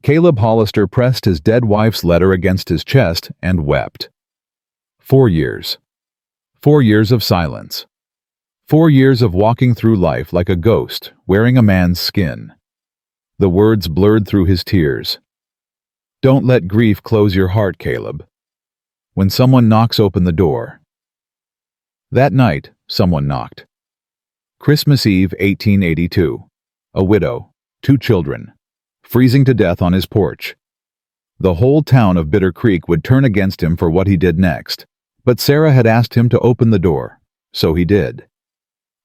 Caleb Hollister pressed his dead wife's letter against his chest and wept. 4 years. 4 years of silence. 4 years of walking through life like a ghost, wearing a man's skin. The words blurred through his tears. Don't let grief close your heart, Caleb. When someone knocks, open the door. That night, someone knocked. Christmas Eve, 1882. A widow, 2 children, freezing to death on his porch. The whole town of Bitter Creek would turn against him for what he did next, but Sarah had asked him to open the door, so he did.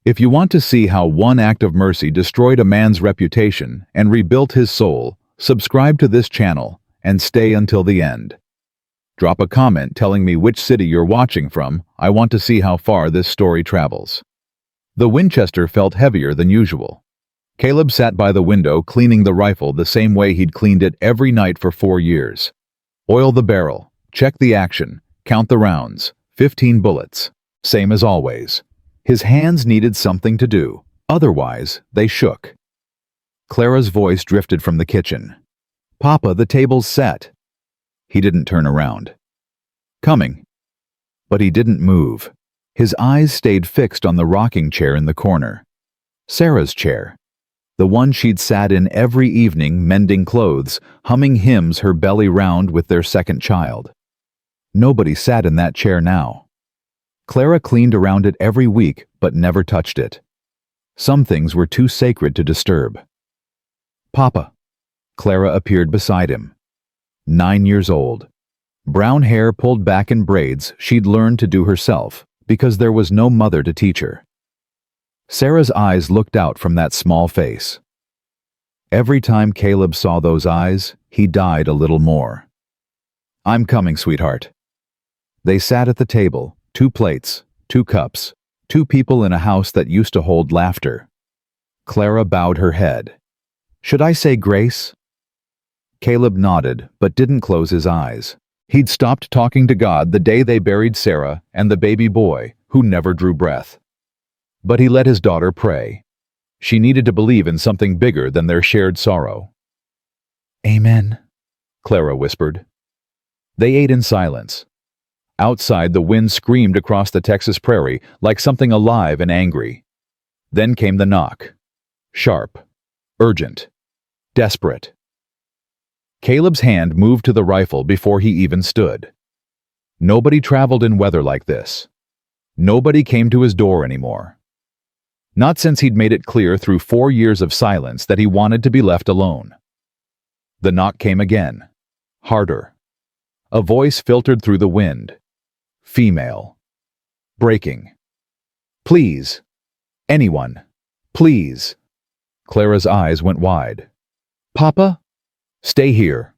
If you want to see how one act of mercy destroyed a man's reputation and rebuilt his soul, subscribe to this channel and stay until the end. Drop a comment telling me which city you're watching from. I want to see how far this story travels. The Winchester felt heavier than usual. Caleb sat by the window cleaning the rifle the same way he'd cleaned it every night for 4 years. Oil the barrel, check the action, count the rounds, 15 bullets. Same as always. His hands needed something to do, otherwise they shook. Clara's voice drifted from the kitchen. Papa, the table's set. He didn't turn around. Coming. But he didn't move. His eyes stayed fixed on the rocking chair in the corner. Sarah's chair. The one she'd sat in every evening mending clothes, humming hymns her belly round with their second child. Nobody sat in that chair now. Clara cleaned around it every week, but never touched it. Some things were too sacred to disturb. Papa. Clara appeared beside him. 9 years old. Brown hair pulled back in braids she'd learned to do herself, because there was no mother to teach her. Sarah's eyes looked out from that small face. Every time Caleb saw those eyes, he died a little more. I'm coming, sweetheart. They sat at the table, 2 plates, 2 cups, 2 people in a house that used to hold laughter. Clara bowed her head. Should I say grace? Caleb nodded, but didn't close his eyes. He'd stopped talking to God the day they buried Sarah and the baby boy, who never drew breath. But he let his daughter pray. She needed to believe in something bigger than their shared sorrow. Amen, Clara whispered. They ate in silence. Outside, the wind screamed across the Texas prairie like something alive and angry. Then came the knock. Sharp, urgent, desperate. Caleb's hand moved to the rifle before he even stood. Nobody traveled in weather like this. Nobody came to his door anymore. Not since he'd made it clear through 4 years of silence that he wanted to be left alone. The knock came again, harder. A voice filtered through the wind. Female. Breaking. Please. Anyone. Please. Clara's eyes went wide. Papa? Stay here.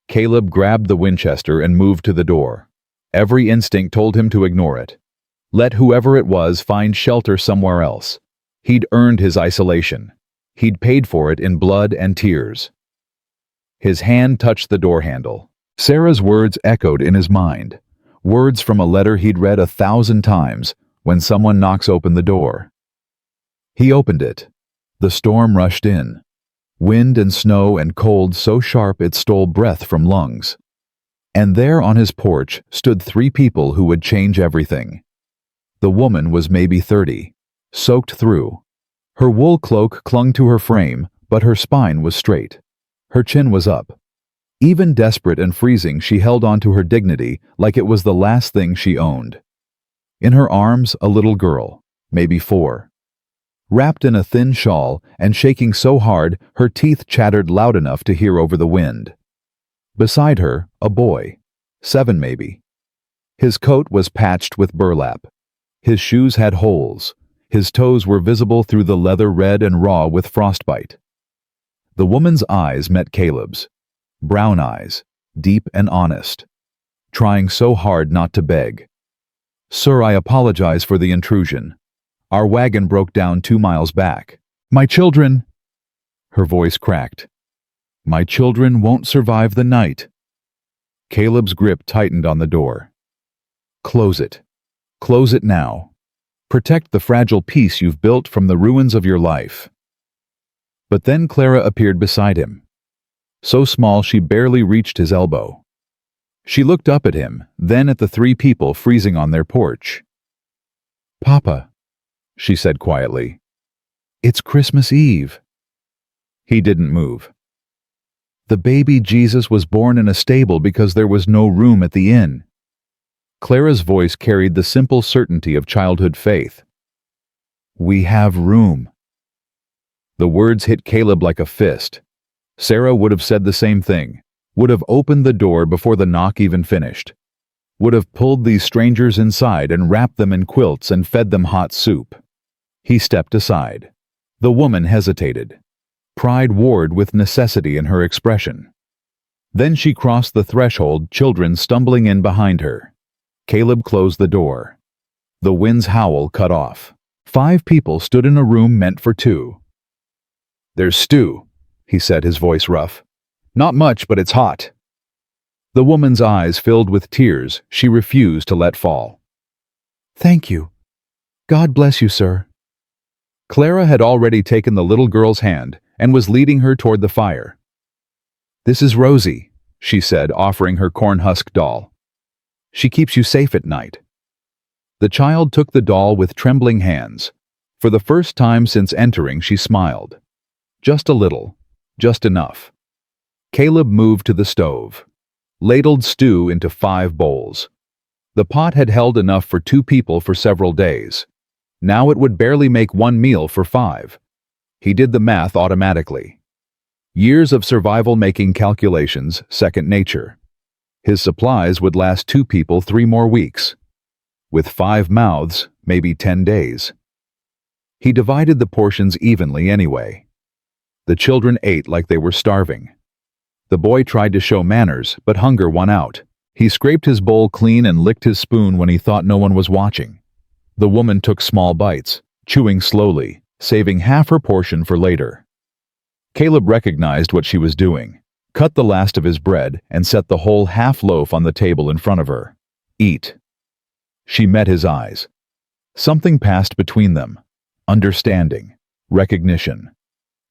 Caleb grabbed the Winchester and moved to the door. Every instinct told him to ignore it. Let whoever it was find shelter somewhere else. He'd earned his isolation. He'd paid for it in blood and tears. His hand touched the door handle. Sarah's words echoed in his mind. Words from a letter he'd read 1,000 times. When someone knocks, open the door. He opened it. The storm rushed in. Wind and snow and cold so sharp it stole breath from lungs. And there on his porch stood 3 people who would change everything. The woman was maybe 30, soaked through. Her wool cloak clung to her frame, but her spine was straight. Her chin was up. Even desperate and freezing, she held on to her dignity like it was the last thing she owned. In her arms, a little girl, maybe 4. Wrapped in a thin shawl and shaking so hard her teeth chattered loud enough to hear over the wind. Beside her, a boy, 7 maybe. His coat was patched with burlap. His shoes had holes. His toes were visible through the leather red and raw with frostbite. The woman's eyes met Caleb's. Brown eyes, deep and honest. Trying so hard not to beg. Sir, I apologize for the intrusion. Our wagon broke down 2 miles back. My children... Her voice cracked. My children won't survive the night. Caleb's grip tightened on the door. Close it. Close it now. Protect the fragile peace you've built from the ruins of your life. But then Clara appeared beside him. so small she barely reached his elbow. She looked up at him, then at the three people freezing on their porch. "Papa," she said quietly, "it's Christmas Eve." He didn't move. "The baby Jesus was born in a stable because there was no room at the inn." Clara's voice carried the simple certainty of childhood faith. "We have room." The words hit Caleb like a fist. Sarah would have said the same thing, would have opened the door before the knock even finished, would have pulled these strangers inside and wrapped them in quilts and fed them hot soup. He stepped aside. The woman hesitated. Pride warred with necessity in her expression. Then she crossed the threshold, children stumbling in behind her. Caleb closed the door. The wind's howl cut off. 5 people stood in a room meant for 2. "There's stew," he said, his voice rough. "Not much, but it's hot." The woman's eyes filled with tears she refused to let fall. "Thank you. God bless you, sir." Clara had already taken the little girl's hand and was leading her toward the fire. "This is Rosie," she said, offering her corn-husk doll. "She keeps you safe at night." The child took the doll with trembling hands. For the first time since entering, she smiled. Just a little, just enough. Caleb moved to the stove, ladled stew into 5 bowls. The pot had held enough for 2 people for several days. Now it would barely make 1 meal for 5. He did the math automatically. Years of survival making calculations, second nature. His supplies would last 2 people 3 more weeks. With 5 mouths, maybe 10 days. He divided the portions evenly anyway. The children ate like they were starving. The boy tried to show manners, but hunger won out. He scraped his bowl clean and licked his spoon when he thought no one was watching. The woman took small bites, chewing slowly, saving half her portion for later. Caleb recognized what she was doing, cut the last of his bread, and set the whole half loaf on the table in front of her. "Eat." She met his eyes. Something passed between them. Understanding. Recognition.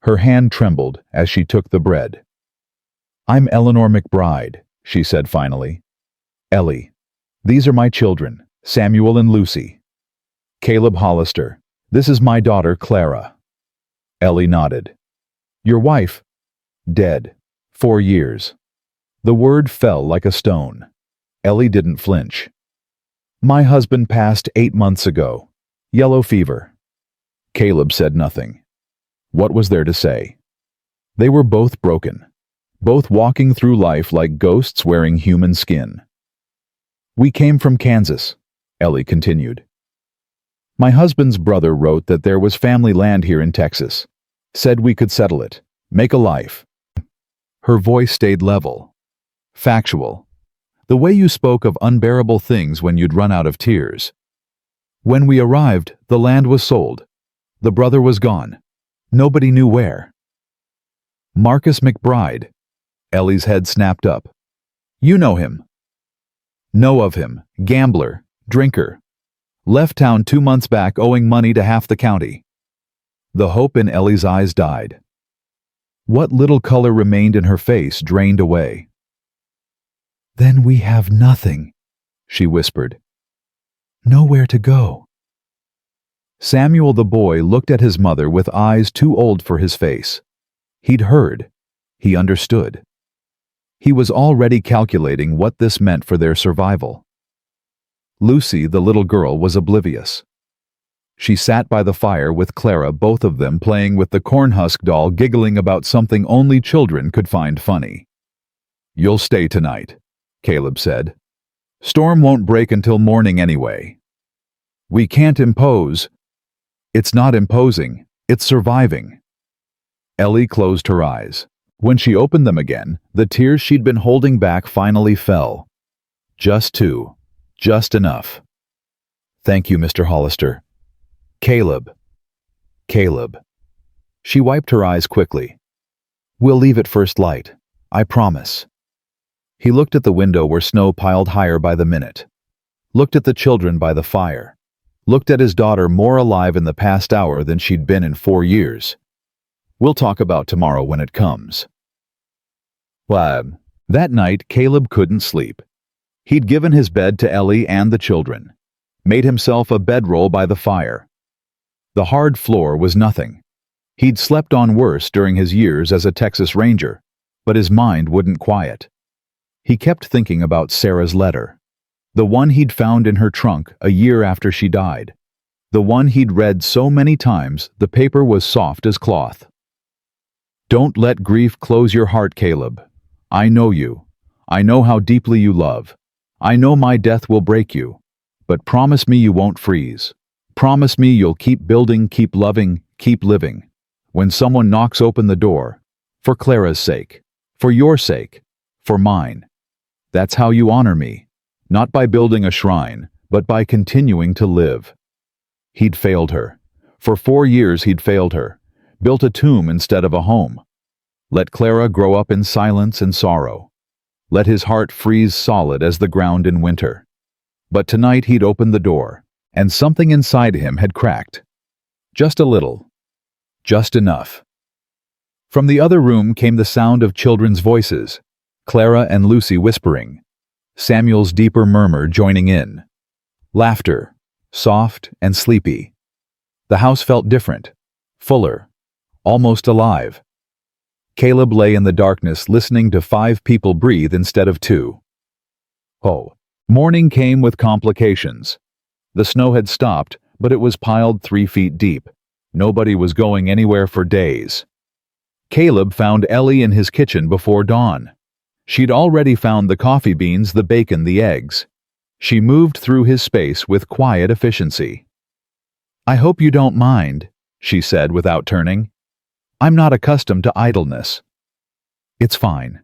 Her hand trembled as she took the bread. "I'm Eleanor McBride," she said finally. "Ellie. These are my children, Samuel and Lucy. Caleb Hollister. This is my daughter, Clara." Ellie nodded. "Your wife?" "Dead. 4 years." The word fell like a stone. Ellie didn't flinch. "My husband passed 8 months ago. Yellow fever." Caleb said nothing. What was there to say? They were both broken, both walking through life like ghosts wearing human skin. "We came from Kansas," Ellie continued. "My husband's brother wrote that there was family land here in Texas. Said we could settle it, make a life." Her voice stayed level, factual, the way you spoke of unbearable things when you'd run out of tears. "When we arrived, the land was sold. The brother was gone. Nobody knew where." "Marcus McBride." Ellie's head snapped up. "You know him." "Know of him. Gambler. Drinker. Left town 2 months back owing money to half the county." The hope in Ellie's eyes died. What little color remained in her face drained away. "Then we have nothing," she whispered. "Nowhere to go." Samuel the boy looked at his mother with eyes too old for his face. He'd heard. He understood. He was already calculating what this meant for their survival. Lucy, the little girl, was oblivious. She sat by the fire with Clara, both of them playing with the cornhusk doll, giggling about something only children could find funny. "You'll stay tonight," Caleb said. "Storm won't break until morning anyway." "We can't impose." "It's not imposing, it's surviving." Ellie closed her eyes. When she opened them again, the tears she'd been holding back finally fell. Just 2. Just enough. "Thank you, Mr. Hollister." "Caleb." "Caleb." She wiped her eyes quickly. "We'll leave at first light. I promise." He looked at the window where snow piled higher by the minute. Looked at the children by the fire. Looked at his daughter, more alive in the past hour than she'd been in 4 years. "We'll talk about tomorrow when it comes." Lab. That night, Caleb couldn't sleep. He'd given his bed to Ellie and the children, made himself a bedroll by the fire. The hard floor was nothing. He'd slept on worse during his years as a Texas Ranger, but his mind wouldn't quiet. He kept thinking about Sarah's letter, the one he'd found in her trunk a year after she died, the one he'd read so many times the paper was soft as cloth. Don't let grief close your heart, Caleb. I know you. I know how deeply you love. I know my death will break you, but promise me you won't freeze. Promise me you'll keep building, keep loving, keep living. When someone knocks open the door, for Clara's sake, for your sake, for mine. That's how you honor me, not by building a shrine, but by continuing to live. He'd failed her. For 4 years he'd failed her, built a tomb instead of a home. Let Clara grow up in silence and sorrow. Let his heart freeze solid as the ground in winter. But tonight he'd opened the door, and something inside him had cracked. Just a little. Just enough. From the other room came the sound of children's voices, Clara and Lucy whispering, Samuel's deeper murmur joining in. Laughter, soft and sleepy. The house felt different, fuller, almost alive. Caleb lay in the darkness listening to 5 people breathe instead of 2. Oh, morning came with complications. The snow had stopped, but it was piled 3 feet deep. Nobody was going anywhere for days. Caleb found Ellie in his kitchen before dawn. She'd already found the coffee beans, the bacon, the eggs. She moved through his space with quiet efficiency. I hope you don't mind, she said without turning. I'm not accustomed to idleness. It's fine.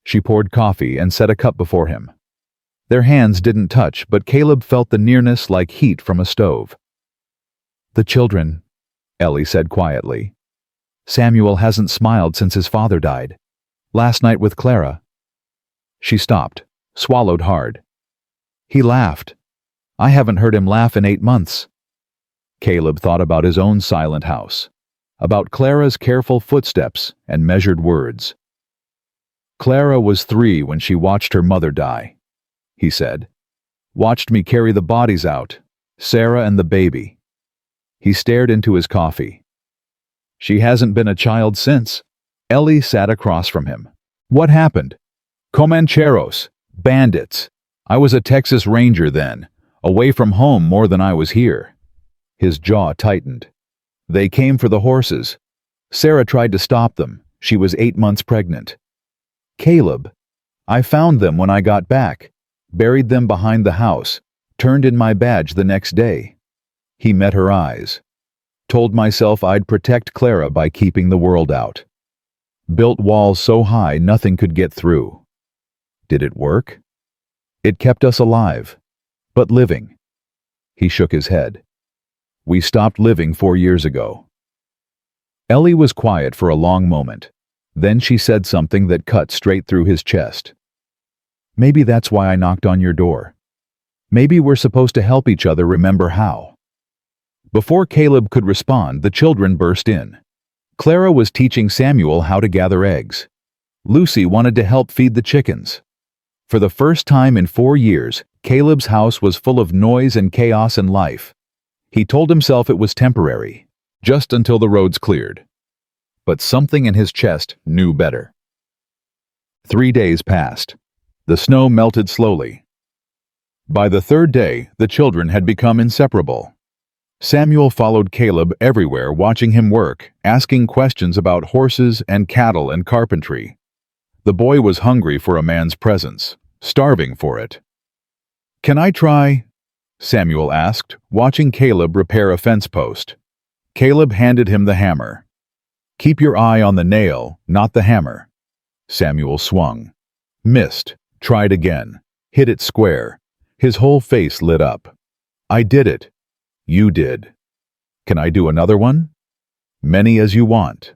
She poured coffee and set a cup before him. Their hands didn't touch, but Caleb felt the nearness like heat from a stove. The children, Ellie said quietly. Samuel hasn't smiled since his father died. Last night with Clara. She stopped, swallowed hard. He laughed. I haven't heard him laugh in 8 months. Caleb thought about his own silent house, about Clara's careful footsteps and measured words. Clara was 3 when she watched her mother die, he said. Watched me carry the bodies out, Sarah and the baby. He stared into his coffee. She hasn't been a child since. Ellie sat across from him. What happened? Comancheros, bandits. I was a Texas Ranger then, away from home more than I was here. His jaw tightened. They came for the horses. Sarah tried to stop them. She was 8 months pregnant. Caleb. I found them when I got back, buried them behind the house, turned in my badge the next day. He met her eyes. Told myself I'd protect Clara by keeping the world out. Built walls so high nothing could get through. Did it work? It kept us alive, but living. He shook his head. We stopped living 4 years ago. Ellie was quiet for a long moment. Then she said something that cut straight through his chest. Maybe that's why I knocked on your door. Maybe we're supposed to help each other remember how. Before Caleb could respond, the children burst in. Clara was teaching Samuel how to gather eggs. Lucy wanted to help feed the chickens. For the first time in 4 years, Caleb's house was full of noise and chaos and life. He told himself it was temporary, just until the roads cleared. But something in his chest knew better. 3 days passed. The snow melted slowly. By the 3rd day, the children had become inseparable. Samuel followed Caleb everywhere, watching him work, asking questions about horses and cattle and carpentry. The boy was hungry for a man's presence, starving for it. Can I try? Samuel asked, watching Caleb repair a fence post. Caleb handed him the hammer. Keep your eye on the nail, not the hammer. Samuel swung. Missed. Tried again. Hit it square. His whole face lit up. I did it. You did. Can I do another one? Many as you want.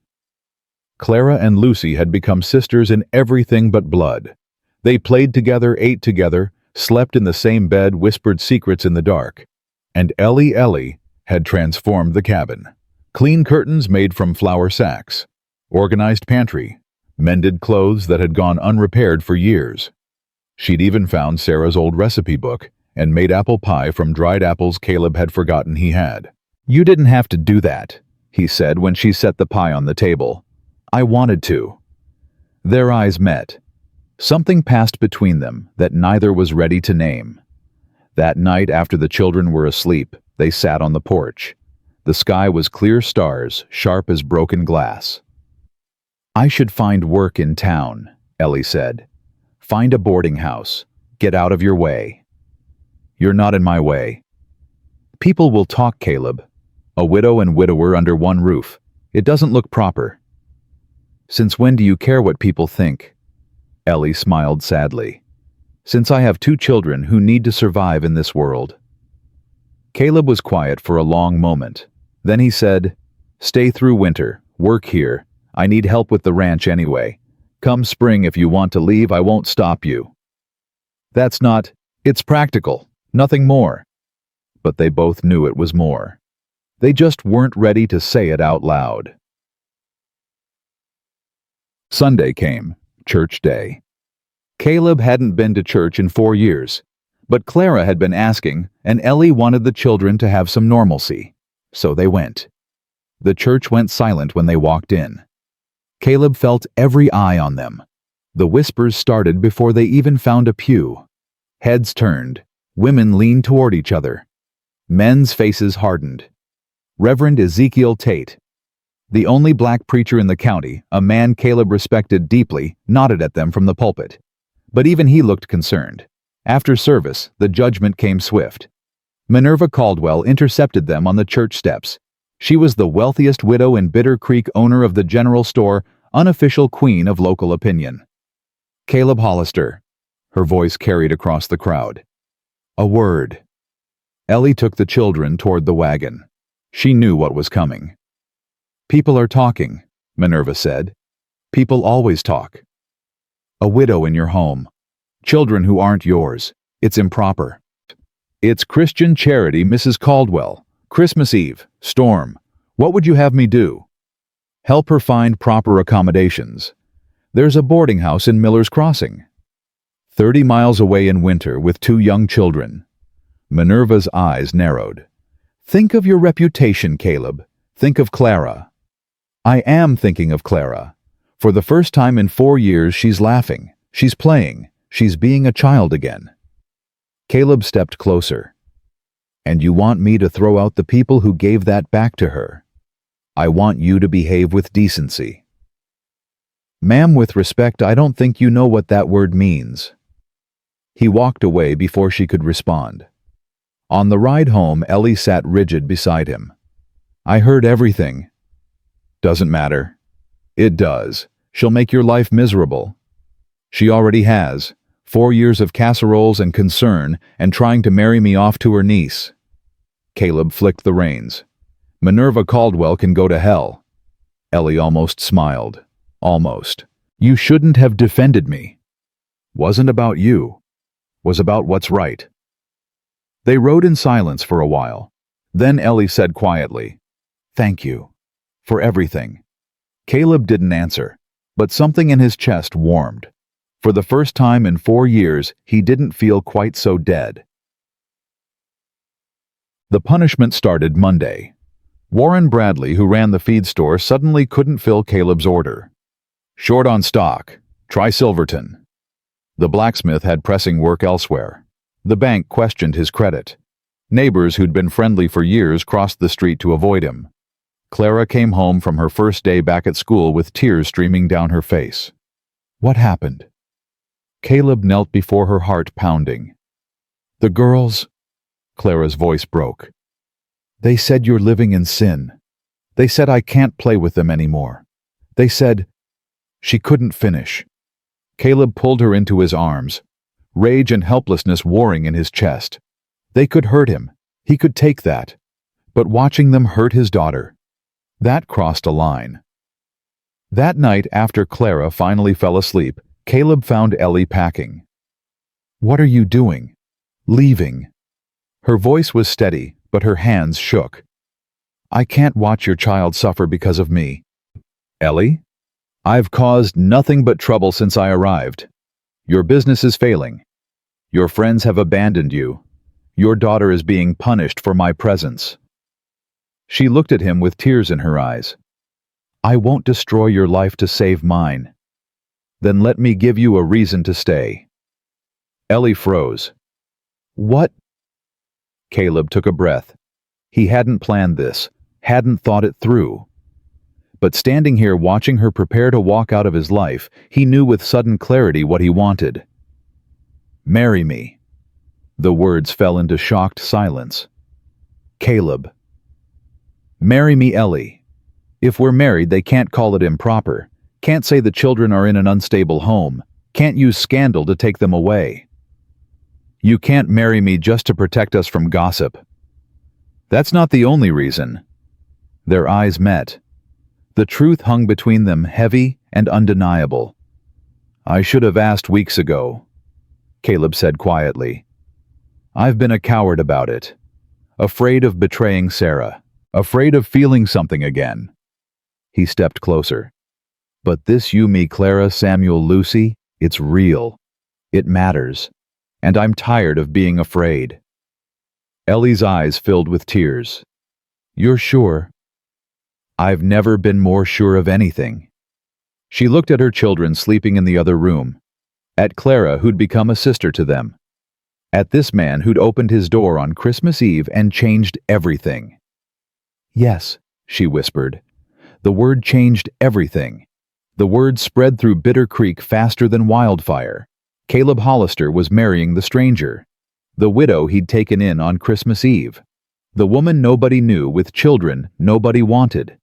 Clara and Lucy had become sisters in everything but blood. They played together, ate together, slept in the same bed, whispered secrets in the dark. And Ellie had transformed the cabin. Clean curtains made from flour sacks. Organized pantry. mended clothes that had gone unrepaired for years. She'd even found Sarah's old recipe book and made apple pie from dried apples Caleb had forgotten he had. "You didn't have to do that," he said when she set the pie on the table. "I wanted to." Their eyes met. Something passed between them that neither was ready to name. That night, after the children were asleep, they sat on the porch. The sky was clear stars, sharp as broken glass. "I should find work in town," Ellie said. "Find a boarding house. Get out of your way." "You're not in my way." "People will talk, Caleb. A widow and widower under one roof. It doesn't look proper." "Since when do you care what people think?" Ellie smiled sadly. "Since I have 2 children who need to survive in this world." Caleb was quiet for a long moment. Then he said, "Stay through winter. Work here. I need help with the ranch anyway. Come spring, if you want to leave, I won't stop you." "That's not... It's practical. Nothing more." But they both knew it was more. They just weren't ready to say it out loud. Sunday came, church day. Caleb hadn't been to church in 4 years, but Clara had been asking, and Ellie wanted the children to have some normalcy. So they went. The church went silent when they walked in. Caleb felt every eye on them. The whispers started before they even found a pew. Heads turned. Women leaned toward each other. Men's faces hardened. Reverend Ezekiel Tate, the only black preacher in the county, a man Caleb respected deeply, nodded at them from the pulpit. But even he looked concerned. After service, the judgment came swift. Minerva Caldwell intercepted them on the church steps. She was the wealthiest widow in Bitter Creek, owner of the general store, unofficial queen of local opinion. "Caleb Hollister," her voice carried across the crowd. "A word." Ellie took the children toward the wagon. She knew what was coming. "People are talking," Minerva said. "People always talk. A widow in your home. Children who aren't yours. It's improper." "It's Christian charity, Mrs. Caldwell. Christmas Eve. Storm. What would you have me do?" "Help her find proper accommodations. There's a boarding house in Miller's Crossing." 30 miles away in winter with 2 young children. Minerva's eyes narrowed. "Think of your reputation, Caleb. Think of Clara." "I am thinking of Clara. For the first time in 4 years, she's laughing. She's playing. She's being a child again." Caleb stepped closer. "And you want me to throw out the people who gave that back to her? I want you to behave with decency." "Ma'am, with respect, I don't think you know what that word means." He walked away before she could respond. On the ride home, Ellie sat rigid beside him. "I heard everything." "Doesn't matter." "It does. She'll make your life miserable." "She already has. 4 years of casseroles and concern and trying to marry me off to her niece." Caleb flicked the reins. "Minerva Caldwell can go to hell." Ellie almost smiled. Almost. "You shouldn't have defended me." "Wasn't about you. Was about what's right." They rode in silence for a while. Then Ellie said quietly, "Thank you. For everything." Caleb didn't answer, but something in his chest warmed. For the first time in 4 years, he didn't feel quite so dead. The punishment started Monday. Warren Bradley, who ran the feed store, suddenly couldn't fill Caleb's order. "Short on stock. Try Silverton." The blacksmith had pressing work elsewhere. The bank questioned his credit. Neighbors who'd been friendly for years crossed the street to avoid him. Clara came home from her first day back at school with tears streaming down her face. "What happened?" Caleb knelt before her, heart pounding. "The girls..." Clara's voice broke. "They said you're living in sin. They said I can't play with them anymore. They said..." She couldn't finish. Caleb pulled her into his arms, rage and helplessness warring in his chest. They could hurt him. He could take that. But watching them hurt his daughter, that crossed a line. That night, after Clara finally fell asleep, Caleb found Ellie packing. "What are you doing?" "Leaving." Her voice was steady, but her hands shook. "I can't watch your child suffer because of me." "Ellie?" I've caused nothing but trouble since I arrived. Your business is failing. Your friends have abandoned you. Your daughter is being punished for my presence." She looked at him with tears in her eyes. "I won't destroy your life to save mine. Then let me give you a reason to stay." Ellie froze. "What?" Caleb took a breath. He hadn't planned this, hadn't thought it through. But standing here watching her prepare to walk out of his life, he knew with sudden clarity what he wanted. "Marry me." The words fell into shocked silence. "Caleb." "Marry me, Ellie. If we're married, they can't call it improper. Can't say the children are in an unstable home. Can't use scandal to take them away. You can't marry me just to protect us from gossip." "That's not the only reason." Their eyes met. The truth hung between them, heavy and undeniable. "I should have asked weeks ago," Caleb said quietly. "I've been a coward about it. Afraid of betraying Sarah. Afraid of feeling something again." He stepped closer. "But this you, me, Clara, Samuel, Lucy, it's real. It matters. And I'm tired of being afraid." Ellie's eyes filled with tears. "You're sure?" "I've never been more sure of anything." She looked at her children sleeping in the other room. At Clara, who'd become a sister to them. At this man who'd opened his door on Christmas Eve and changed everything. "Yes," she whispered. The word changed everything. The word spread through Bitter Creek faster than wildfire. Caleb Hollister was marrying the stranger. The widow he'd taken in on Christmas Eve. The woman nobody knew with children nobody wanted.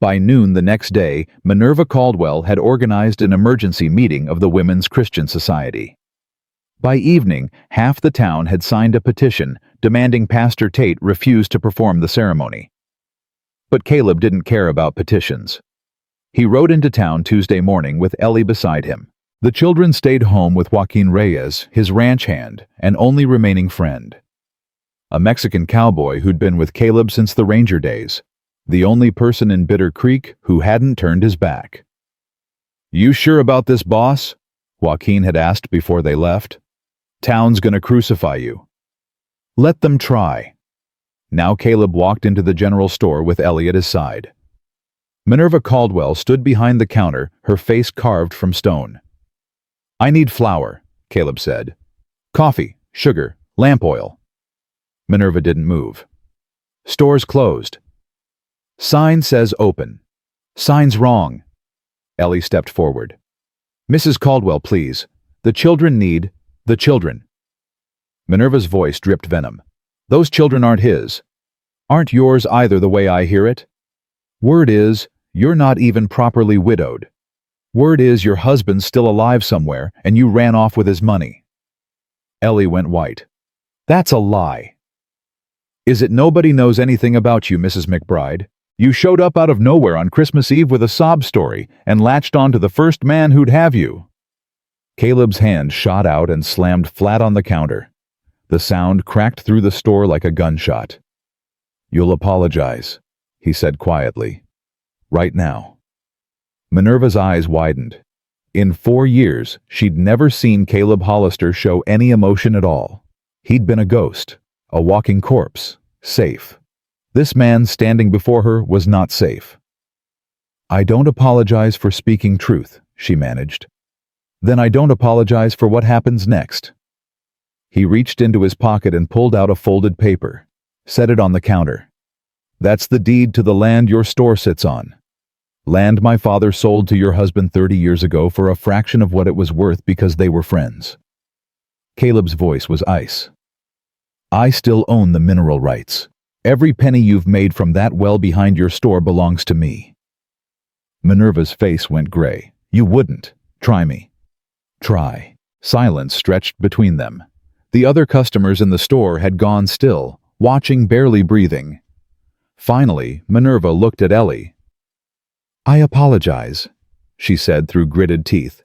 By noon the next day, Minerva Caldwell had organized an emergency meeting of the Women's Christian Society. By evening, half the town had signed a petition demanding Pastor Tate refuse to perform the ceremony. But Caleb didn't care about petitions. He rode into town Tuesday morning with Ellie beside him. The children stayed home with Joaquin Reyes, his ranch hand, and only remaining friend. A Mexican cowboy who'd been with Caleb since the Ranger days. The only person in Bitter Creek who hadn't turned his back. "You sure about this, boss?" Joaquin had asked before they left. "Town's gonna crucify you." "Let them try." Now Caleb walked into the general store with Ellie at his side. Minerva Caldwell stood behind the counter, her face carved from stone. "I need flour," Caleb said. "Coffee, sugar, lamp oil." Minerva didn't move. "Store's closed." "Sign says open." "Sign's wrong." Ellie stepped forward. "Mrs. Caldwell, please. The children need the children." Minerva's voice dripped venom. "Those children aren't his. Aren't yours either the way I hear it. Word is, you're not even properly widowed. Word is your husband's still alive somewhere and you ran off with his money." Ellie went white. "That's a lie." "Is it nobody knows anything about you, Mrs. McBride? You showed up out of nowhere on Christmas Eve with a sob story and latched on to the first man who'd have you." Caleb's hand shot out and slammed flat on the counter. The sound cracked through the store like a gunshot. "You'll apologize," he said quietly. "Right now." Minerva's eyes widened. In 4 years, she'd never seen Caleb Hollister show any emotion at all. He'd been a ghost, a walking corpse, safe. This man standing before her was not safe. "I don't apologize for speaking truth," she managed. "Then I don't apologize for what happens next." He reached into his pocket and pulled out a folded paper, set it on the counter. "That's the deed to the land your store sits on. Land my father sold to your husband 30 years ago for a fraction of what it was worth because they were friends." Caleb's voice was ice. "I still own the mineral rights. Every penny you've made from that well behind your store belongs to me." Minerva's face went gray. "You wouldn't. Try me." "Try." Silence stretched between them. The other customers in the store had gone still, watching, barely breathing. Finally, Minerva looked at Ellie. "I apologize," she said through gritted teeth,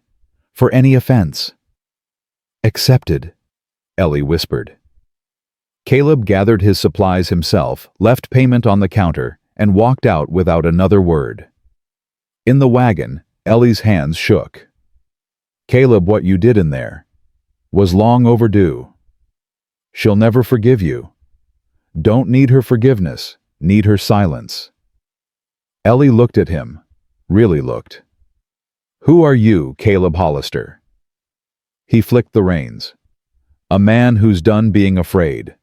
"for any offense." "Accepted," Ellie whispered. Caleb gathered his supplies himself, left payment on the counter, and walked out without another word. In the wagon, Ellie's hands shook. Caleb, what you did in there was long overdue. She'll never forgive you. Don't need her forgiveness, need her silence. Ellie looked at him, really looked. Who are you, Caleb Hollister? He flicked the reins. A man who's done being afraid.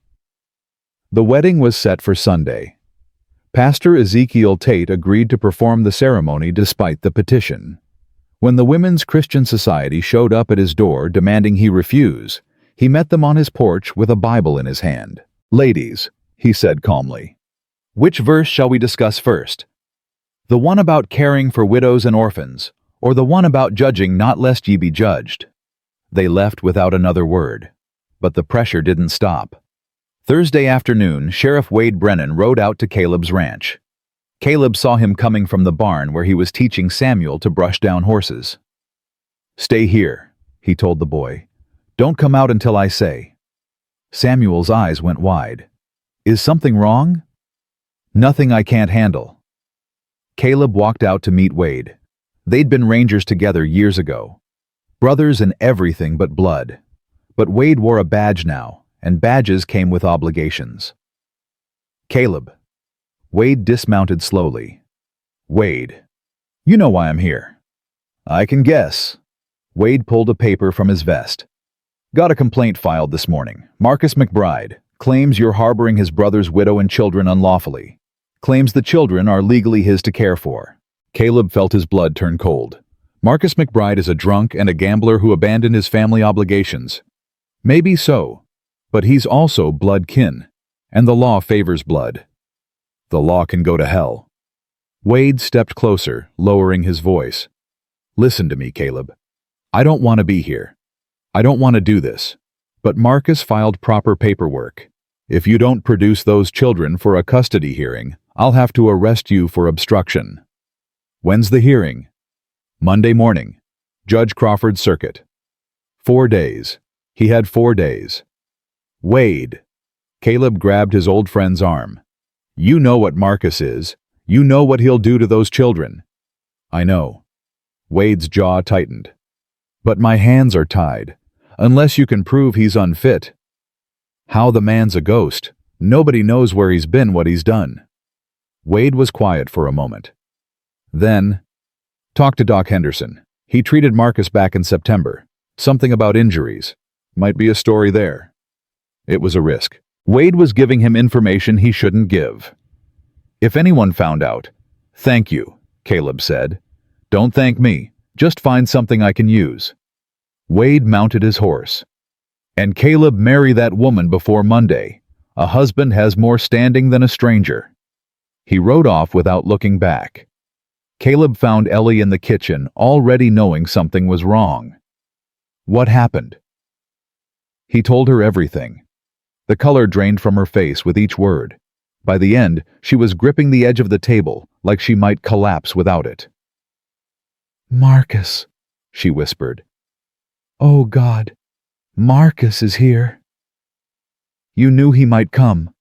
The wedding was set for Sunday. Pastor Ezekiel Tate agreed to perform the ceremony despite the petition. When the Women's Christian Society showed up at his door demanding he refuse, he met them on his porch with a Bible in his hand. Ladies, he said calmly, which verse shall we discuss first? The one about caring for widows and orphans, or the one about judging not lest ye be judged? They left without another word. But the pressure didn't stop. Thursday afternoon, Sheriff Wade Brennan rode out to Caleb's ranch. Caleb saw him coming from the barn where he was teaching Samuel to brush down horses. Stay here, he told the boy. Don't come out until I say. Samuel's eyes went wide. Is something wrong? Nothing I can't handle. Caleb walked out to meet Wade. They'd been rangers together years ago. Brothers in everything but blood. But Wade wore a badge now, and badges came with obligations. Caleb. Wade dismounted slowly. Wade. You know why I'm here. I can guess. Wade pulled a paper from his vest. Got a complaint filed this morning. Marcus McBride claims you're harboring his brother's widow and children unlawfully. Claims the children are legally his to care for. Caleb felt his blood turn cold. Marcus McBride is a drunk and a gambler who abandoned his family obligations. Maybe so, but he's also blood kin, and the law favors blood. The law can go to hell. Wade stepped closer, lowering his voice. Listen to me, Caleb. I don't want to be here. I don't want to do this. But Marcus filed proper paperwork. If you don't produce those children for a custody hearing, I'll have to arrest you for obstruction. When's the hearing? Monday morning. Judge Crawford's circuit. 4 days. He had 4 days. Wade. Caleb grabbed his old friend's arm. You know what Marcus is. You know what he'll do to those children. I know. Wade's jaw tightened. But my hands are tied, unless you can prove he's unfit. How the man's a ghost. Nobody knows where he's been, what he's done. Wade was quiet for a moment. Then, talk to Doc Henderson. He treated Marcus back in September. Something about injuries. Might be a story there. It was a risk. Wade was giving him information he shouldn't give. If anyone found out, thank you, Caleb said. Don't thank me. Just find something I can use. Wade mounted his horse. And Caleb, marry that woman before Monday. A husband has more standing than a stranger. He rode off without looking back. Caleb found Ellie in the kitchen, already knowing something was wrong. What happened? He told her everything. The color drained from her face with each word. By the end, she was gripping the edge of the table, like she might collapse without it. Marcus, she whispered. Oh God, Marcus is here. You knew he might come.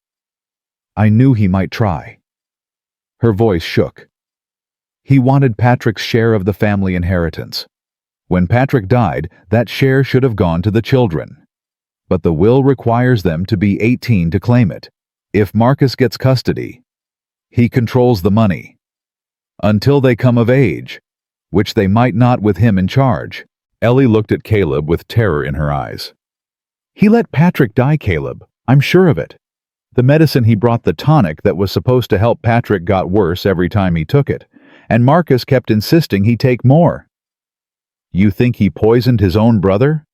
I knew he might try. Her voice shook. He wanted Patrick's share of the family inheritance. When Patrick died, that share should have gone to the children. But the will requires them to be 18 to claim it. If Marcus gets custody, he controls the money. Until they come of age, which they might not with him in charge. Ellie looked at Caleb with terror in her eyes. He let Patrick die, Caleb. I'm sure of it. The medicine he brought, the tonic that was supposed to help Patrick, got worse every time he took it, and Marcus kept insisting he take more. You think he poisoned his own brother?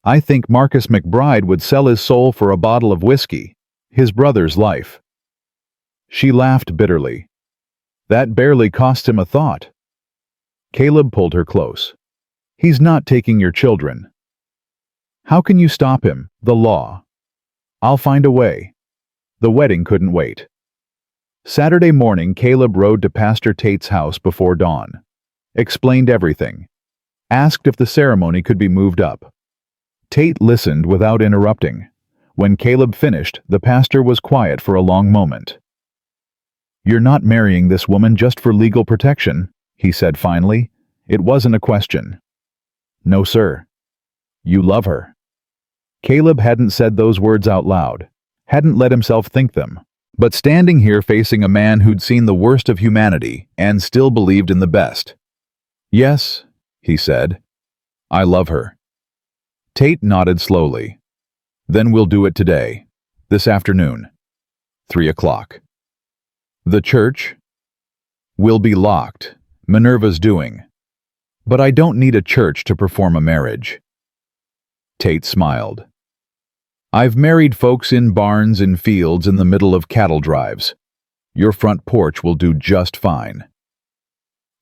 I think Marcus McBride would sell his soul for a bottle of whiskey, his brother's life. She laughed bitterly. That barely cost him a thought. Caleb pulled her close. He's not taking your children. How can you stop him? The law. I'll find a way. The wedding couldn't wait. Saturday morning, Caleb rode to Pastor Tate's house before dawn. Explained everything. Asked if the ceremony could be moved up. Tate listened without interrupting. When Caleb finished, the pastor was quiet for a long moment. You're not marrying this woman just for legal protection, he said finally. It wasn't a question. No, sir. You love her. Caleb hadn't said those words out loud, hadn't let himself think them, but standing here facing a man who'd seen the worst of humanity and still believed in the best. Yes, he said. I love her. Tate nodded slowly. Then we'll do it today, this afternoon, 3 o'clock. The church will be locked, Minerva's doing. But I don't need a church to perform a marriage. Tate smiled. I've married folks in barns and fields in the middle of cattle drives. Your front porch will do just fine.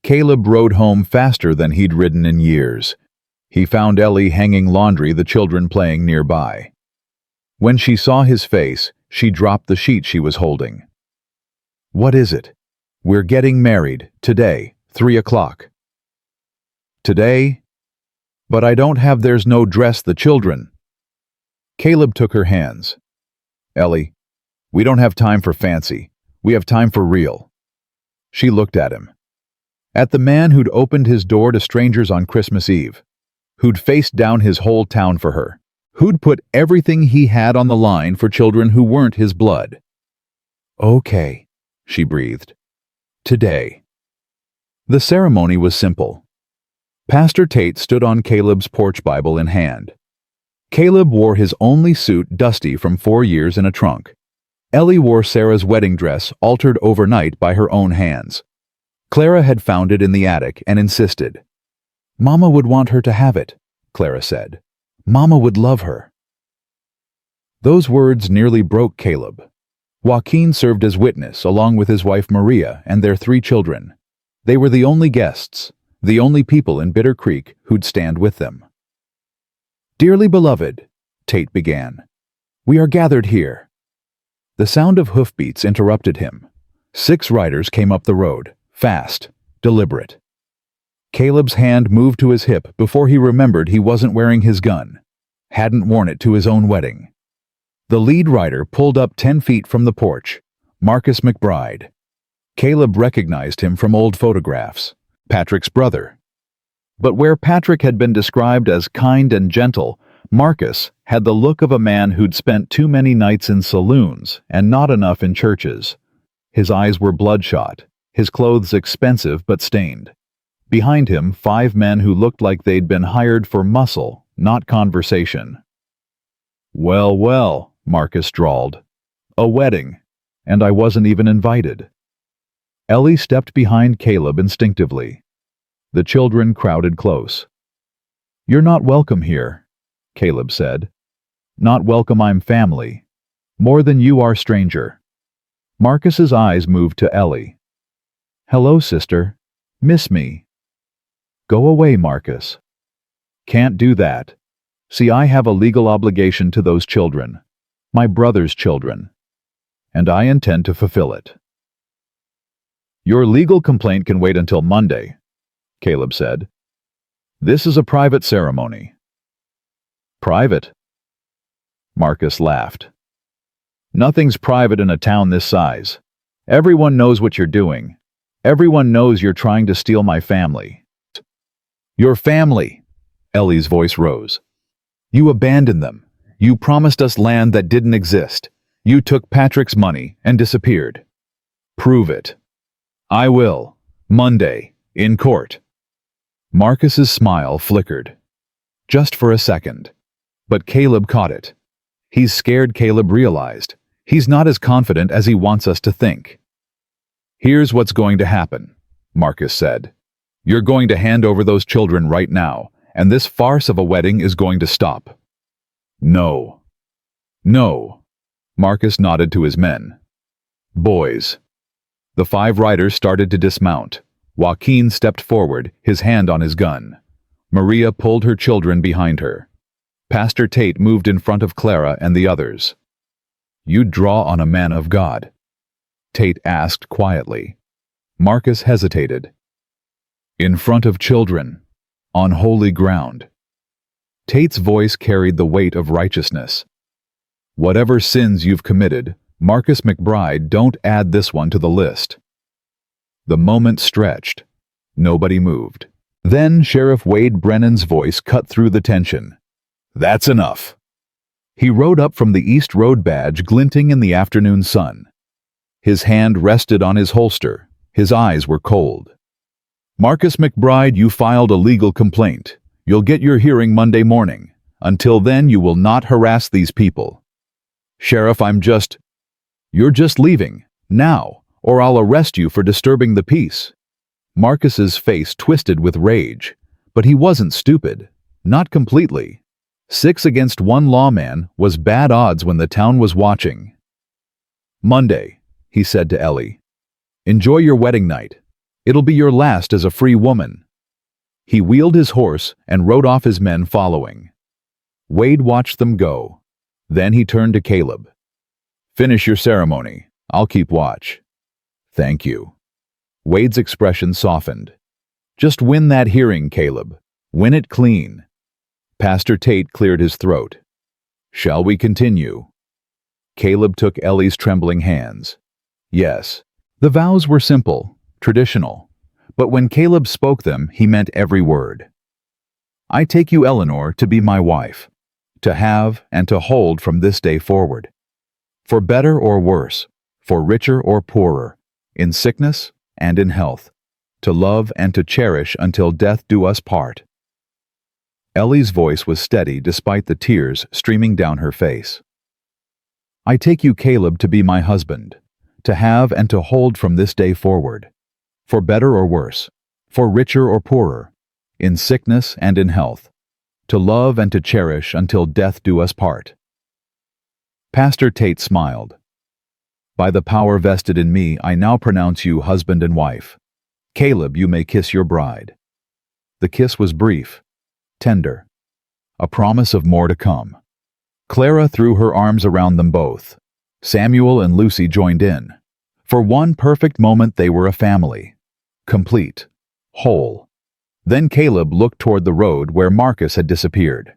Caleb rode home faster than he'd ridden in years. He found Ellie hanging laundry, the children playing nearby. When she saw his face, she dropped the sheet she was holding. What is it? We're getting married, today, 3 o'clock. Today? But I don't have there's no dress the children. Caleb took her hands. Ellie, we don't have time for fancy. We have time for real. She looked at him. At the man who'd opened his door to strangers on Christmas Eve, who'd faced down his whole town for her, who'd put everything he had on the line for children who weren't his blood. Okay, she breathed. Today. The ceremony was simple. Pastor Tate stood on Caleb's porch, Bible in hand. Caleb wore his only suit, dusty from 4 years, in a trunk. Ellie wore Sarah's wedding dress, altered overnight by her own hands. Clara had found it in the attic and insisted. Mama would want her to have it, Clara said. Mama would love her. Those words nearly broke Caleb. Joaquin served as witness along with his wife Maria and their 3 children. They were the only guests, the only people in Bitter Creek who'd stand with them. Dearly beloved, Tate began, we are gathered here. The sound of hoofbeats interrupted him. 6 riders came up the road, fast, deliberate. Caleb's hand moved to his hip before he remembered he wasn't wearing his gun, hadn't worn it to his own wedding. The lead rider pulled up 10 feet from the porch, Marcus McBride. Caleb recognized him from old photographs. Patrick's brother. But where Patrick had been described as kind and gentle, Marcus had the look of a man who'd spent too many nights in saloons and not enough in churches. His eyes were bloodshot, his clothes expensive but stained. Behind him, 5 men who looked like they'd been hired for muscle, not conversation. Well, well, Marcus drawled. A wedding, and I wasn't even invited. Ellie stepped behind Caleb instinctively. The children crowded close. You're not welcome here, Caleb said. Not welcome, I'm family. More than you are stranger. Marcus's eyes moved to Ellie. Hello, sister. Miss me? Go away, Marcus. Can't do that. See, I have a legal obligation to those children, my brother's children, and I intend to fulfill it. Your legal complaint can wait until Monday, Caleb said. This is a private ceremony. Private? Marcus laughed. Nothing's private in a town this size. Everyone knows what you're doing. Everyone knows you're trying to steal my family. Your family, Ellie's voice rose. You abandoned them. You promised us land that didn't exist. You took Patrick's money and disappeared. Prove it. I will. Monday, in court. Marcus's smile flickered. Just for a second. But Caleb caught it. He's scared, Caleb realized. He's not as confident as he wants us to think. Here's what's going to happen, Marcus said. You're going to hand over those children right now, and this farce of a wedding is going to stop. No. No. Marcus nodded to his men. Boys. The 5 riders started to dismount. Joaquin stepped forward, his hand on his gun. Maria pulled her children behind her. Pastor Tate moved in front of Clara and the others. You draw on a man of God? Tate asked quietly. Marcus hesitated. In front of children, on holy ground. Tate's voice carried the weight of righteousness. Whatever sins you've committed, Marcus McBride, don't add this one to the list. The moment stretched. Nobody moved. Then Sheriff Wade Brennan's voice cut through the tension. "That's enough." He rode up from the East Road badge glinting in the afternoon sun. His hand rested on his holster. His eyes were cold. "Marcus McBride, you filed a legal complaint. You'll get your hearing Monday morning. Until then, you will not harass these people." "Sheriff, You're just leaving, now, or I'll arrest you for disturbing the peace." Marcus's face twisted with rage, but he wasn't stupid. Not completely. 6 against 1 lawman was bad odds when the town was watching. "Monday," he said to Ellie. "Enjoy your wedding night. It'll be your last as a free woman." He wheeled his horse and rode off, his men following. Wade watched them go. Then he turned to Caleb. "Finish your ceremony. I'll keep watch." "Thank you." Wade's expression softened. "Just win that hearing, Caleb. Win it clean." Pastor Tate cleared his throat. "Shall we continue?" Caleb took Ellie's trembling hands. Yes. The vows were simple, traditional, but when Caleb spoke them, he meant every word. "I take you, Eleanor, to be my wife, to have and to hold from this day forward. For better or worse, for richer or poorer, in sickness and in health, to love and to cherish until death do us part." Ellie's voice was steady despite the tears streaming down her face. "I take you, Caleb, to be my husband, to have and to hold from this day forward, for better or worse, for richer or poorer, in sickness and in health, to love and to cherish until death do us part." Pastor Tate smiled. "By the power vested in me, I now pronounce you husband and wife. Caleb, you may kiss your bride." The kiss was brief, tender, a promise of more to come. Clara threw her arms around them both. Samuel and Lucy joined in. For one perfect moment they were a family. Complete. Whole. Then Caleb looked toward the road where Marcus had disappeared.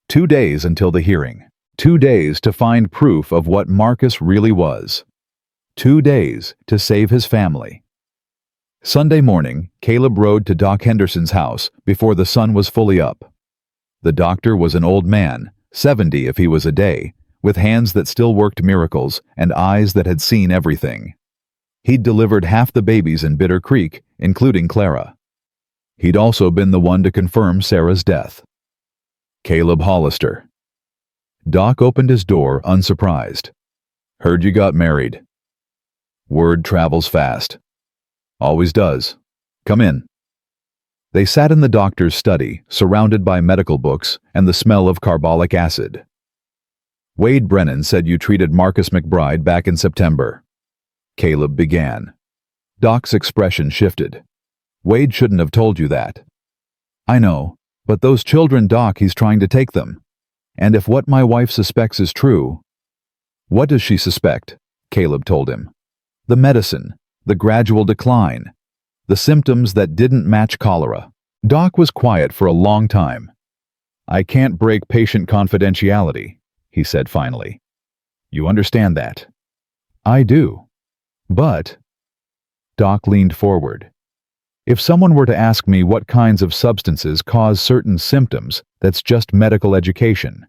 2 days until the hearing. 2 days to find proof of what Marcus really was. 2 days to save his family. Sunday morning, Caleb rode to Doc Henderson's house before the sun was fully up. The doctor was an old man, 70 if he was a day, with hands that still worked miracles and eyes that had seen everything. He'd delivered half the babies in Bitter Creek, including Clara. He'd also been the one to confirm Sarah's death. Caleb Hollister. Doc opened his door, unsurprised. "Heard you got married." "Word travels fast." "Always does. Come in." They sat in the doctor's study, surrounded by medical books and the smell of carbolic acid. "Wade Brennan said you treated Marcus McBride back in September." Caleb began. Doc's expression shifted. "Wade shouldn't have told you that." "I know, but those children, Doc, he's trying to take them. And if what my wife suspects is true—" "What does she suspect?" Caleb told him. "The medicine, the gradual decline, the symptoms that didn't match cholera." Doc was quiet for a long time. "I can't break patient confidentiality," he said finally. "You understand that?" "I do. But—" Doc leaned forward. "If someone were to ask me what kinds of substances cause certain symptoms, that's just medical education,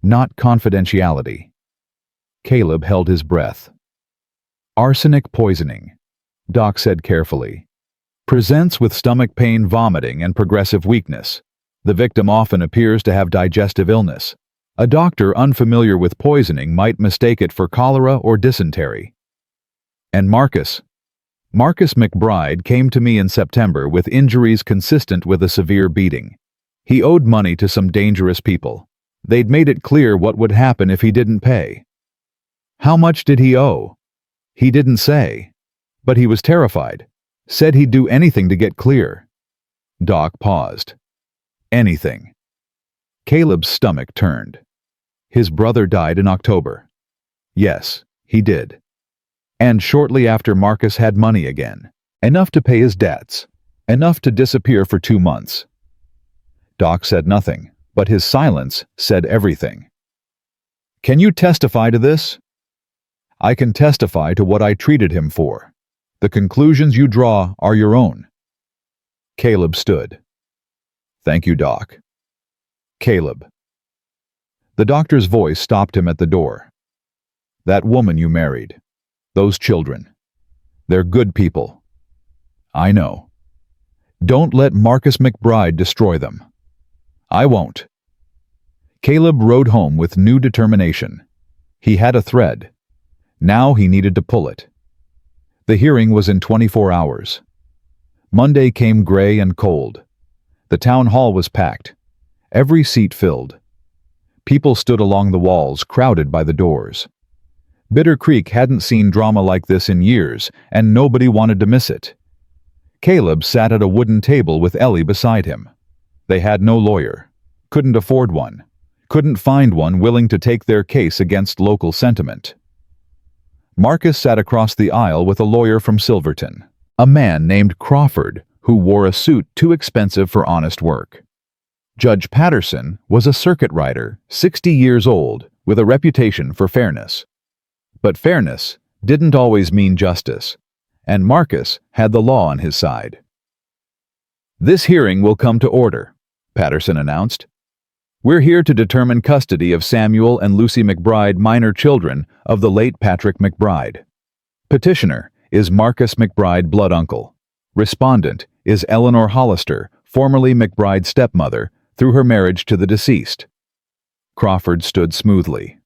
not confidentiality." Caleb held his breath. "Arsenic poisoning," Doc said carefully. "Presents with stomach pain, vomiting, and progressive weakness. The victim often appears to have digestive illness. A doctor unfamiliar with poisoning might mistake it for cholera or dysentery." "And Marcus McBride came to me in September with injuries consistent with a severe beating. He owed money to some dangerous people. They'd made it clear what would happen if he didn't pay." "How much did he owe?" "He didn't say. But he was terrified. Said he'd do anything to get clear." Doc paused. "Anything." Caleb's stomach turned. "His brother died in October." "Yes, he did. And shortly after, Marcus had money again. Enough to pay his debts. Enough to disappear for 2 months." Doc said nothing, but his silence said everything. "Can you testify to this?" "I can testify to what I treated him for. The conclusions you draw are your own." Caleb stood. "Thank you, Doc." "Caleb." The doctor's voice stopped him at the door. "That woman you married. Those children. They're good people. I know. Don't let Marcus McBride destroy them. I won't." Caleb rode home with new determination. He had a thread. Now he needed to pull it. The hearing was in 24 hours. Monday came gray and cold. The town hall was packed. Every seat filled. People stood along the walls, crowded by the doors. Bitter Creek hadn't seen drama like this in years, and nobody wanted to miss it. Caleb sat at a wooden table with Ellie beside him. They had no lawyer, couldn't afford one, couldn't find one willing to take their case against local sentiment. Marcus sat across the aisle with a lawyer from Silverton, a man named Crawford, who wore a suit too expensive for honest work. Judge Patterson was a circuit rider, 60 years old, with a reputation for fairness. But fairness didn't always mean justice, and Marcus had the law on his side. "This hearing will come to order," Patterson announced. "We're here to determine custody of Samuel and Lucy McBride, minor children of the late Patrick McBride. Petitioner is Marcus McBride, blood uncle. Respondent is Eleanor Hollister, formerly McBride's stepmother, through her marriage to the deceased." Crawford stood smoothly.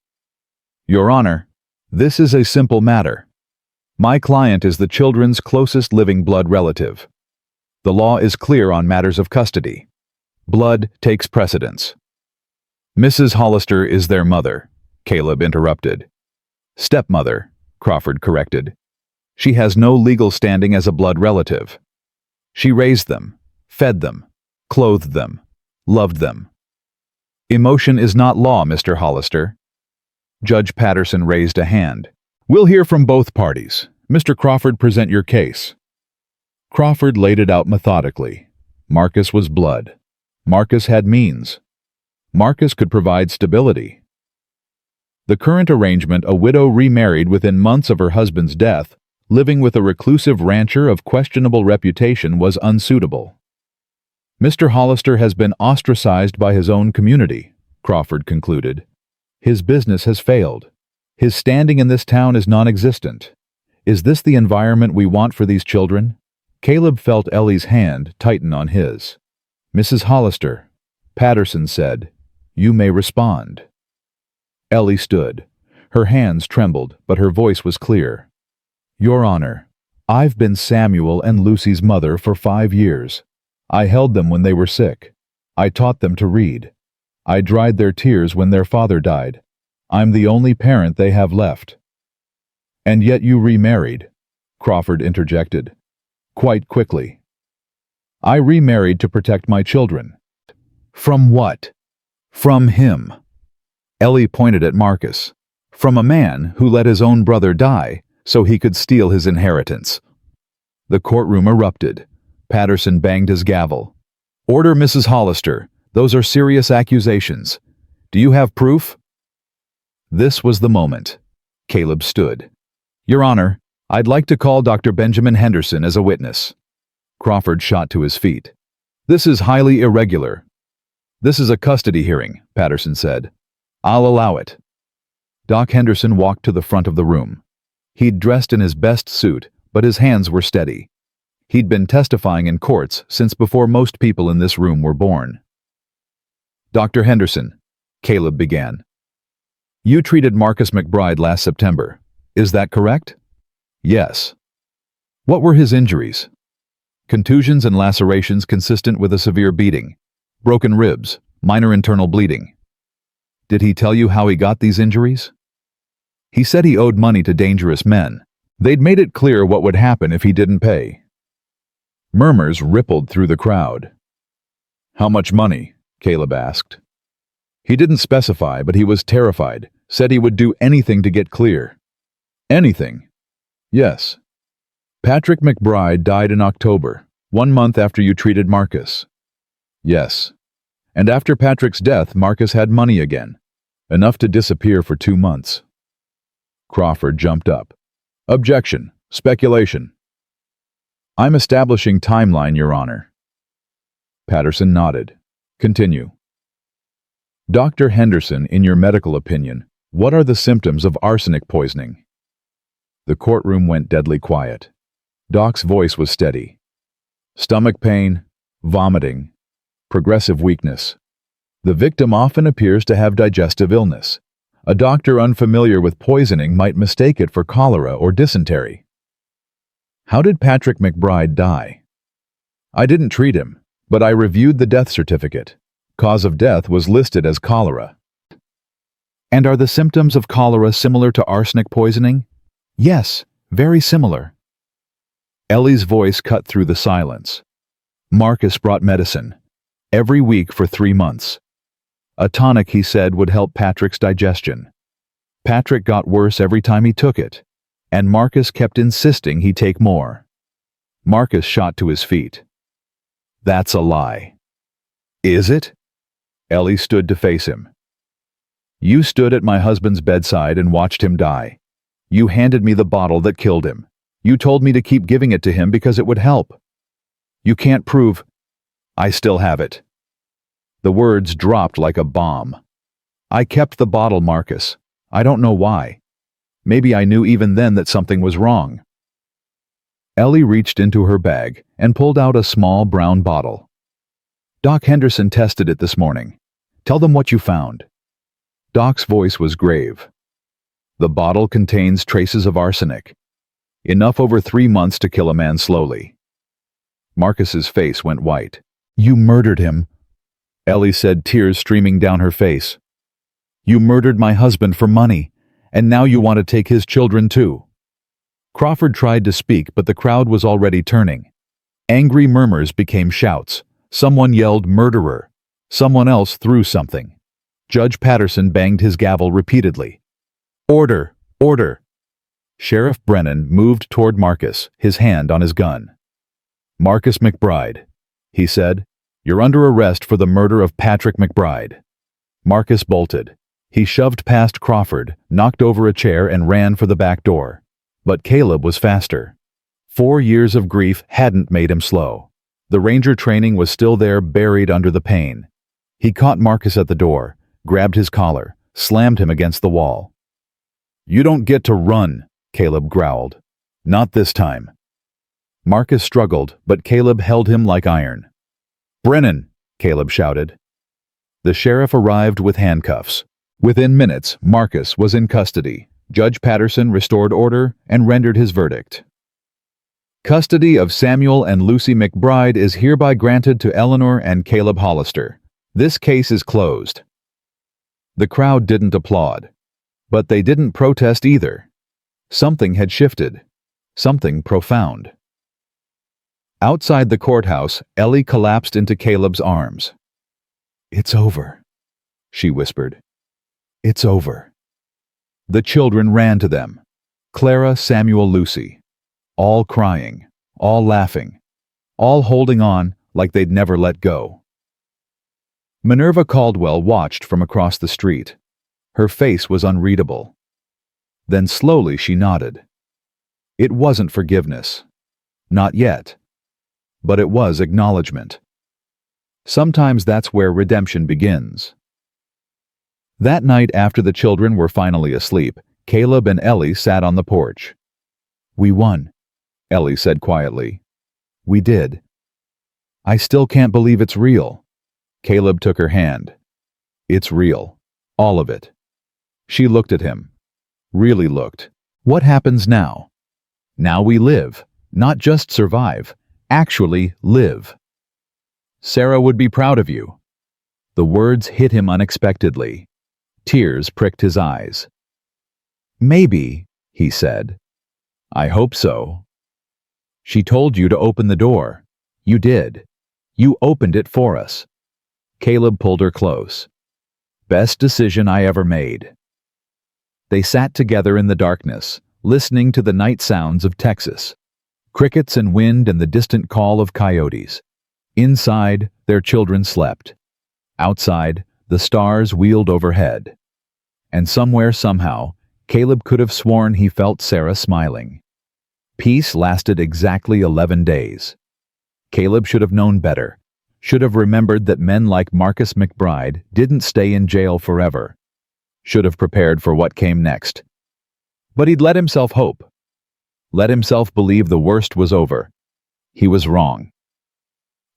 "Your Honor, this is a simple matter. My client is the children's closest living blood relative. The law is clear on matters of custody. Blood takes precedence." "Mrs. Hollister is their mother," Caleb interrupted. "Stepmother," Crawford corrected. "She has no legal standing as a blood relative. She raised them, fed them, clothed them, loved them." "Emotion is not law, Mr. Hollister." Judge Patterson raised a hand. "We'll hear from both parties. Mr. Crawford, present your case." Crawford laid it out methodically. Marcus was blood. Marcus had means. Marcus could provide stability. The current arrangement, a widow remarried within months of her husband's death, living with a reclusive rancher of questionable reputation, was unsuitable. "Mr. Hollister has been ostracized by his own community," Crawford concluded. "His business has failed. His standing in this town is non-existent. Is this the environment we want for these children?" Caleb felt Ellie's hand tighten on his. "Mrs. Hollister," Patterson said, "you may respond." Ellie stood. Her hands trembled, but her voice was clear. "Your Honor, I've been Samuel and Lucy's mother for 5 years. I held them when they were sick. I taught them to read. I dried their tears when their father died. I'm the only parent they have left." "And yet you remarried," Crawford interjected. "Quite quickly." "I remarried to protect my children." "From what?" "From him." Ellie pointed at Marcus. "From a man who let his own brother die so he could steal his inheritance." The courtroom erupted. Patterson banged his gavel. "Order, Mrs. Hollister. Those are serious accusations. Do you have proof?" This was the moment. Caleb stood. "Your Honor, I'd like to call Dr. Benjamin Henderson as a witness." Crawford shot to his feet. "This is highly irregular." "This is a custody hearing," Patterson said. "I'll allow it." Doc Henderson walked to the front of the room. He'd dressed in his best suit, but his hands were steady. He'd been testifying in courts since before most people in this room were born. "Dr. Henderson," Caleb began. "You treated Marcus McBride last September. Is that correct?" "Yes." "What were his injuries?" "Contusions and lacerations consistent with a severe beating. Broken ribs, minor internal bleeding." "Did he tell you how he got these injuries?" "He said he owed money to dangerous men. They'd made it clear what would happen if he didn't pay." Murmurs rippled through the crowd. "How much money?" Caleb asked. "He didn't specify, but he was terrified, said he would do anything to get clear." "Anything?" "Yes." "Patrick McBride died in October, 1 month after you treated Marcus." "Yes. And after Patrick's death, Marcus had money again, enough to disappear for 2 months." Crawford jumped up. "Objection. Speculation." "I'm establishing timeline, Your Honor. Patterson nodded. Continue. Dr. Henderson, in your medical opinion, what are the symptoms of arsenic poisoning? The courtroom went deadly quiet. Doc's voice was steady. Stomach pain, vomiting, progressive weakness. The victim often appears to have digestive illness. A doctor unfamiliar with poisoning might mistake it for cholera or dysentery. How did Patrick McBride die? I didn't treat him, but I reviewed the death certificate. Cause of death was listed as cholera. And are the symptoms of cholera similar to arsenic poisoning? Yes, very similar. Ellie's voice cut through the silence. Marcus brought medicine. Every week for 3 months. A tonic, he said, would help Patrick's digestion. Patrick got worse every time he took it, and Marcus kept insisting he take more. Marcus shot to his feet. That's a lie. Is it? Ellie stood to face him. You stood at my husband's bedside and watched him die. You handed me the bottle that killed him. You told me to keep giving it to him because it would help. You can't prove. I still have it. The words dropped like a bomb. I kept the bottle, Marcus. I don't know why. Maybe I knew even then that something was wrong. Ellie reached into her bag and pulled out a small brown bottle. Doc Henderson tested it this morning. Tell them what you found. Doc's voice was grave. The bottle contains traces of arsenic. Enough over 3 months to kill a man slowly. Marcus's face went white. You murdered him, Ellie said, tears streaming down her face. You murdered my husband for money, and now you want to take his children too. Crawford tried to speak, but the crowd was already turning. Angry murmurs became shouts. Someone yelled, "Murderer!" Someone else threw something. Judge Patterson banged his gavel repeatedly. Order! Order! Sheriff Brennan moved toward Marcus, his hand on his gun. Marcus McBride, he said, you're under arrest for the murder of Patrick McBride. Marcus bolted. He shoved past Crawford, knocked over a chair, and ran for the back door. But Caleb was faster. 4 years of grief hadn't made him slow. The ranger training was still there, buried under the pain. He caught Marcus at the door, grabbed his collar, slammed him against the wall. You don't get to run, Caleb growled. Not this time. Marcus struggled, but Caleb held him like iron. Brennan, Caleb shouted. The sheriff arrived with handcuffs. Within minutes, Marcus was in custody. Judge Patterson restored order and rendered his verdict. Custody of Samuel and Lucy McBride is hereby granted to Eleanor and Caleb Hollister. This case is closed. The crowd didn't applaud. But they didn't protest either. Something had shifted. Something profound. Outside the courthouse, Ellie collapsed into Caleb's arms. It's over, she whispered. It's over. The children ran to them. Clara, Samuel, Lucy. All crying, all laughing, all holding on like they'd never let go. Minerva Caldwell watched from across the street. Her face was unreadable. Then slowly she nodded. It wasn't forgiveness. Not yet. But it was acknowledgement. Sometimes that's where redemption begins. That night, after the children were finally asleep, Caleb and Ellie sat on the porch. We won, Ellie said quietly. We did. I still can't believe it's real. Caleb took her hand. It's real. All of it. She looked at him. Really looked. What happens now? Now we live. Not just survive. Actually live. Sarah would be proud of you. The words hit him unexpectedly. Tears pricked his eyes. Maybe, he said. I hope so. She told you to open the door. You did. You opened it for us. Caleb pulled her close. Best decision I ever made. They sat together in the darkness, listening to the night sounds of Texas. Crickets and wind and the distant call of coyotes. Inside, their children slept. Outside, the stars wheeled overhead. And somewhere, somehow, Caleb could have sworn he felt Sarah smiling. Peace lasted exactly 11 days. Caleb should have known better. Should have remembered that men like Marcus McBride didn't stay in jail forever. Should have prepared for what came next. But he'd let himself hope. Let himself believe the worst was over. He was wrong.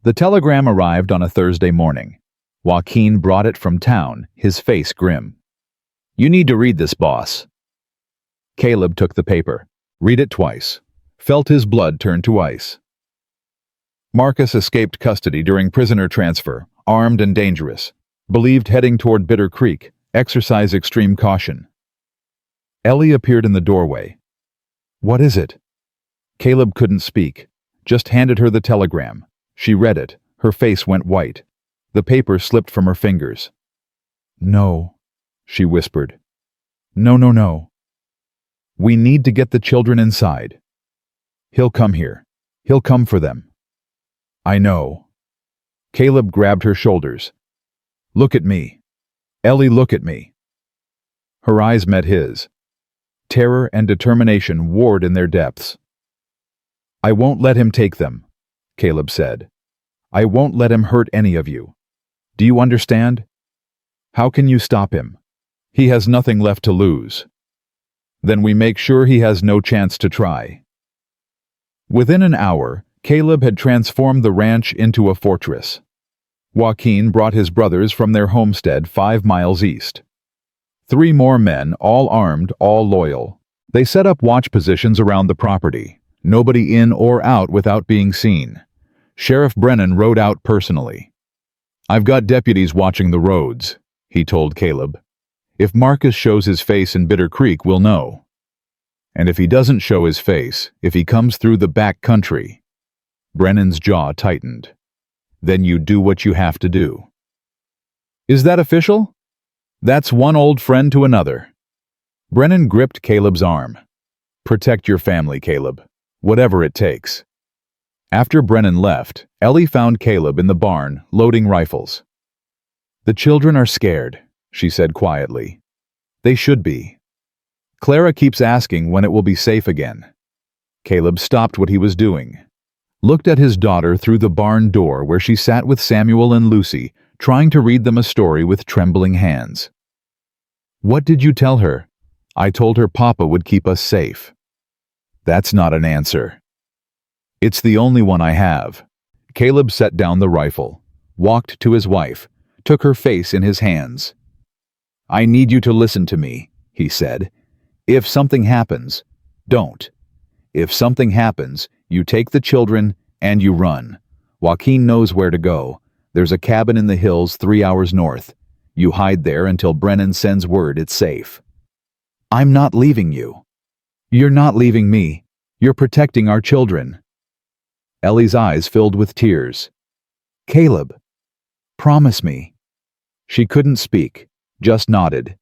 The telegram arrived on a Thursday morning. Joaquin brought it from town, his face grim. "You need to read this, boss." Caleb took the paper, read it twice, felt his blood turn to ice. Marcus escaped custody during prisoner transfer, armed and dangerous. Believed heading toward Bitter Creek. Exercise extreme caution. Ellie appeared in the doorway. "What is it?" Caleb couldn't speak, just handed her the telegram. She read it. Her face went white. The paper slipped from her fingers. "No," she whispered. "No, no, no. We need to get the children inside. He'll come here. He'll come for them." "I know." Caleb grabbed her shoulders. "Look at me. Ellie, look at me." Her eyes met his. Terror and determination warred in their depths. "I won't let him take them," Caleb said. "I won't let him hurt any of you. Do you understand? How can you stop him? He has nothing left to lose. Then we make sure he has no chance to try." Within an hour, Caleb had transformed the ranch into a fortress. Joaquin brought his brothers from their homestead 5 miles east. 3 more men, all armed, all loyal. They set up watch positions around the property, nobody in or out without being seen. Sheriff Brennan rode out personally. "I've got deputies watching the roads," he told Caleb. "If Marcus shows his face in Bitter Creek, we'll know. And if he doesn't show his face, if he comes through the back country..." Brennan's jaw tightened. "Then you do what you have to do." "Is that official?" "That's one old friend to another." Brennan gripped Caleb's arm. "Protect your family, Caleb. Whatever it takes." After Brennan left, Ellie found Caleb in the barn, loading rifles. "The children are scared," she said quietly. "They should be. Clara keeps asking when it will be safe again." Caleb stopped what he was doing. Looked at his daughter through the barn door where she sat with Samuel and Lucy, trying to read them a story with trembling hands. "What did you tell her?" "I told her Papa would keep us safe." "That's not an answer." "It's the only one I have." Caleb set down the rifle, walked to his wife, took her face in his hands. "I need you to listen to me," he said. "If something happens, don't. If something happens, you take the children and you run. Joaquin knows where to go. There's a cabin in the hills 3 hours north. You hide there until Brennan sends word it's safe." "I'm not leaving you." "You're not leaving me. You're protecting our children." Ellie's eyes filled with tears. "Caleb, promise me." She couldn't speak, just nodded.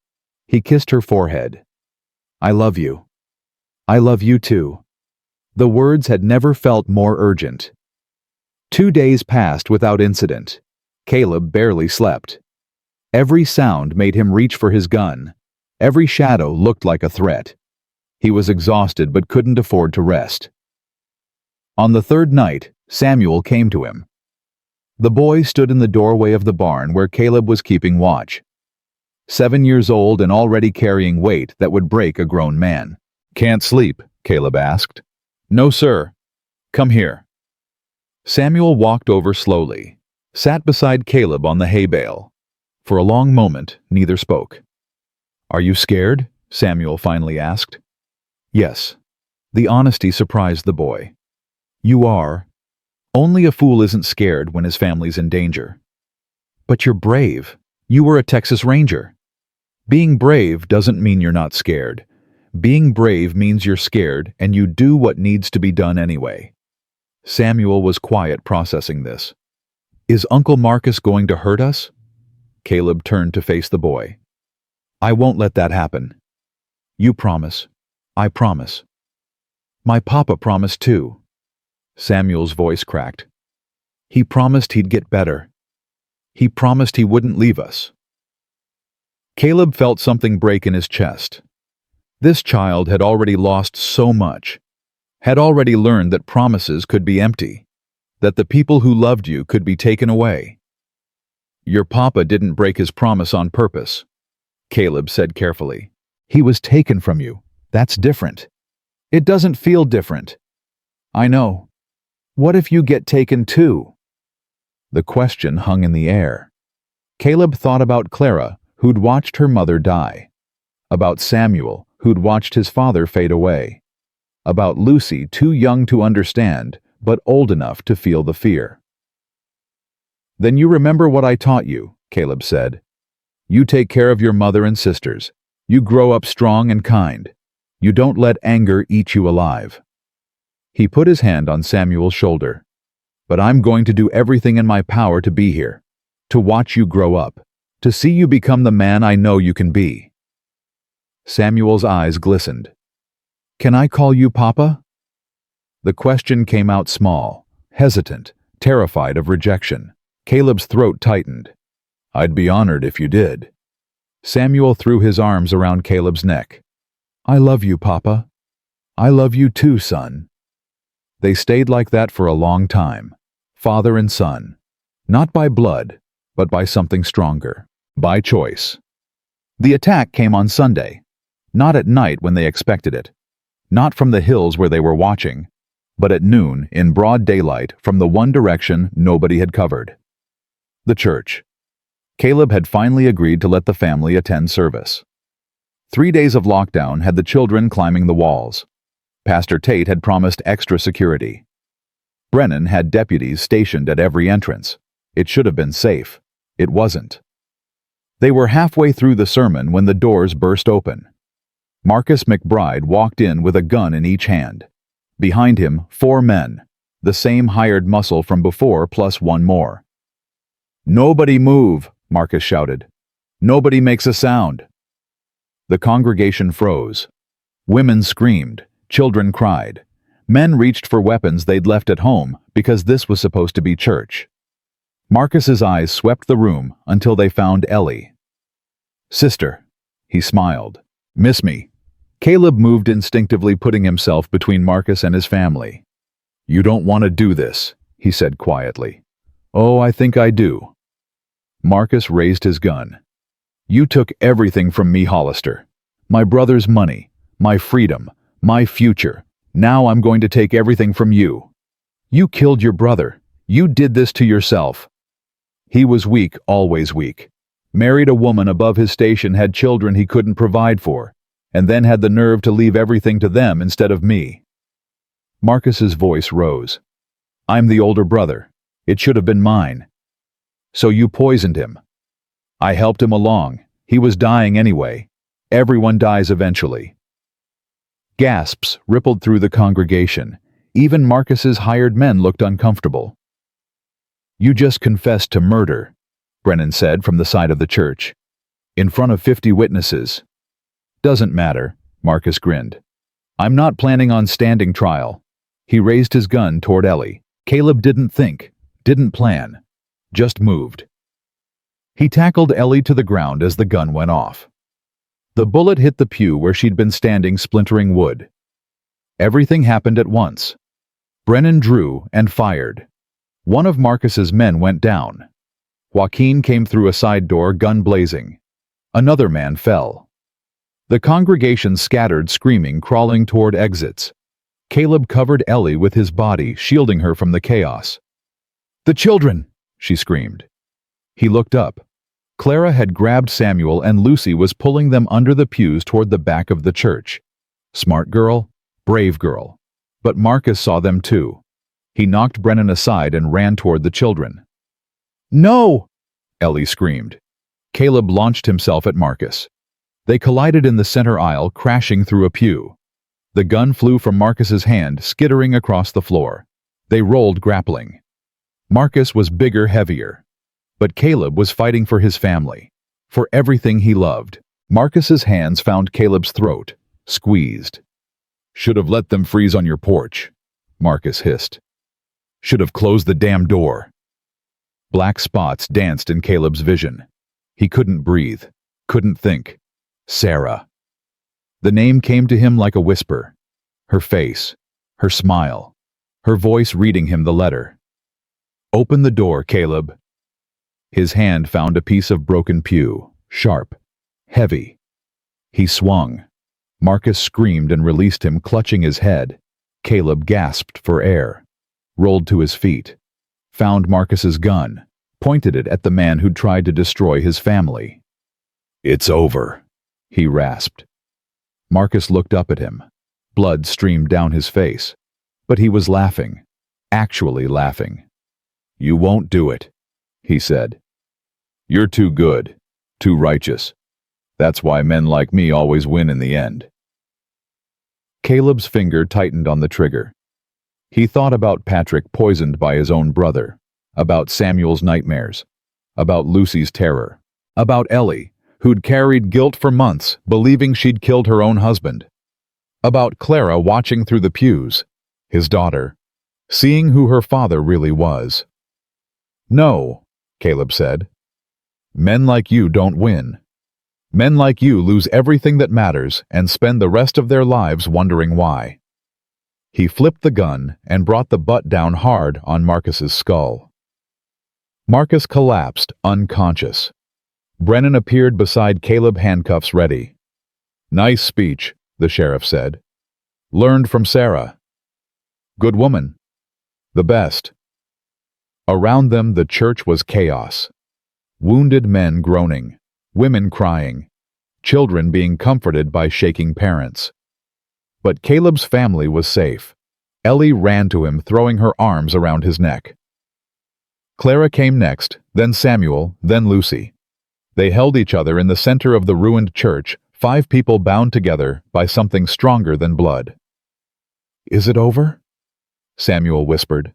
He kissed her forehead. "I love you. I love you too." The words had never felt more urgent. 2 days passed without incident. Caleb barely slept. Every sound made him reach for his gun. Every shadow looked like a threat. He was exhausted but couldn't afford to rest. On the 3rd night, Samuel came to him. The boy stood in the doorway of the barn where Caleb was keeping watch. 7 years old and already carrying weight that would break a grown man. "Can't sleep?" Caleb asked. "No, sir." "Come here." Samuel walked over slowly, sat beside Caleb on the hay bale. For a long moment, neither spoke. "Are you scared?" Samuel finally asked. "Yes." The honesty surprised the boy. "You are. Only a fool isn't scared when his family's in danger." "But you're brave. You were a Texas Ranger." "Being brave doesn't mean you're not scared. Being brave means you're scared and you do what needs to be done anyway." Samuel was quiet, processing this. "Is Uncle Marcus going to hurt us?" Caleb turned to face the boy. "I won't let that happen." "You promise." "I promise." "My papa promised too." Samuel's voice cracked. "He promised he'd get better. He promised he wouldn't leave us." Caleb felt something break in his chest. This child had already lost so much, had already learned that promises could be empty. that the people who loved you could be taken away. Your papa didn't break his promise on purpose, Caleb said carefully. He was taken from you. That's different. It doesn't feel different. I know. What if you get taken too? The question hung in the air. Caleb thought about Clara, who'd watched her mother die. About Samuel, who'd watched his father fade away. About Lucy, too young to understand, but old enough to feel the fear. Then you remember what I taught you, Caleb said. You take care of your mother and sisters. You grow up strong and kind. You don't let anger eat you alive. He put his hand on Samuel's shoulder. But I'm going to do everything in my power to be here, to watch you grow up, to see you become the man I know you can be. Samuel's eyes glistened. Can I call you Papa? The question came out small, hesitant, terrified of rejection. Caleb's throat tightened. I'd be honored if you did. Samuel threw his arms around Caleb's neck. I love you, Papa. I love you too, son. They stayed like that for a long time, father and son, not by blood, but by something stronger, by choice. The attack came on Sunday, not at night when they expected it, not from the hills where they were watching, but at noon in broad daylight from the one direction nobody had covered. The church. Caleb had finally agreed to let the family attend service. 3 days of lockdown had the children climbing the walls. Pastor Tate had promised extra security. Brennan had deputies stationed at every entrance. It should have been safe. It wasn't. They were halfway through the sermon when the doors burst open. Marcus McBride walked in with a gun in each hand. Behind him, 4 men, the same hired muscle from before plus 1 more. Nobody move, Marcus shouted. Nobody makes a sound. The congregation froze. Women screamed. Children cried. Men reached for weapons they'd left at home because this was supposed to be church. Marcus's eyes swept the room until they found Ellie. Sister, he smiled. Miss me. Caleb moved instinctively, putting himself between Marcus and his family. You don't want to do this, he said quietly. Oh, I think I do. Marcus raised his gun. You took everything from me, Hollister. My brother's money, my freedom, my future. Now I'm going to take everything from you. You killed your brother. You did this to yourself. He was weak, always weak. Married a woman above his station, had children he couldn't provide for, and then had the nerve to leave everything to them instead of me. Marcus's voice rose. I'm the older brother. It should have been mine. So you poisoned him. I helped him along. He was dying anyway. Everyone dies eventually. Gasps rippled through the congregation. Even Marcus's hired men looked uncomfortable. You just confessed to murder, Brennan said from the side of the church. In front of 50 witnesses. Doesn't matter, Marcus grinned. I'm not planning on standing trial. He raised his gun toward Ellie. Caleb didn't think, didn't plan, just moved. He tackled Ellie to the ground as the gun went off. The bullet hit the pew where she'd been standing, splintering wood. Everything happened at once. Brennan drew and fired. One of Marcus's men went down. Joaquin came through a side door, gun blazing. Another man fell. The congregation scattered, screaming, crawling toward exits. Caleb covered Ellie with his body, shielding her from the chaos. The children, she screamed. He looked up. Clara had grabbed Samuel and Lucy was pulling them under the pews toward the back of the church. Smart girl, brave girl. But Marcus saw them too. He knocked Brennan aside and ran toward the children. No! Ellie screamed. Caleb launched himself at Marcus. They collided in the center aisle, crashing through a pew. The gun flew from Marcus's hand, skittering across the floor. They rolled, grappling. Marcus was bigger, heavier. But Caleb was fighting for his family, for everything he loved. Marcus's hands found Caleb's throat, squeezed. Should have let them freeze on your porch, Marcus hissed. Should have closed the damn door. Black spots danced in Caleb's vision. He couldn't breathe, couldn't think. Sarah. The name came to him like a whisper. Her face, her smile, her voice reading him the letter. Open the door, Caleb. His hand found a piece of broken pew, sharp, heavy. He swung. Marcus screamed and released him, clutching his head. Caleb gasped for air, rolled to his feet, found Marcus's gun, pointed it at the man who'd tried to destroy his family. "It's over," he rasped. Marcus looked up at him. Blood streamed down his face. But he was laughing, actually laughing. "You won't do it," he said. "You're too good, too righteous. That's why men like me always win in the end." Caleb's finger tightened on the trigger. He thought about Patrick poisoned by his own brother, about Samuel's nightmares, about Lucy's terror, about Ellie, who'd carried guilt for months, believing she'd killed her own husband, about Clara watching through the pews, his daughter, seeing who her father really was. "No," Caleb said. "Men like you don't win. Men like you lose everything that matters and spend the rest of their lives wondering why." He flipped the gun and brought the butt down hard on Marcus's skull. Marcus collapsed, unconscious. Brennan appeared beside Caleb, handcuffs ready. "Nice speech," the sheriff said. "Learned from Sarah. Good woman. The best." Around them the church was chaos. Wounded men groaning, women crying, children being comforted by shaking parents. But Caleb's family was safe. Ellie ran to him, throwing her arms around his neck. Clara came next, then Samuel, then Lucy. They held each other in the center of the ruined church, 5 people bound together by something stronger than blood. "Is it over?" Samuel whispered.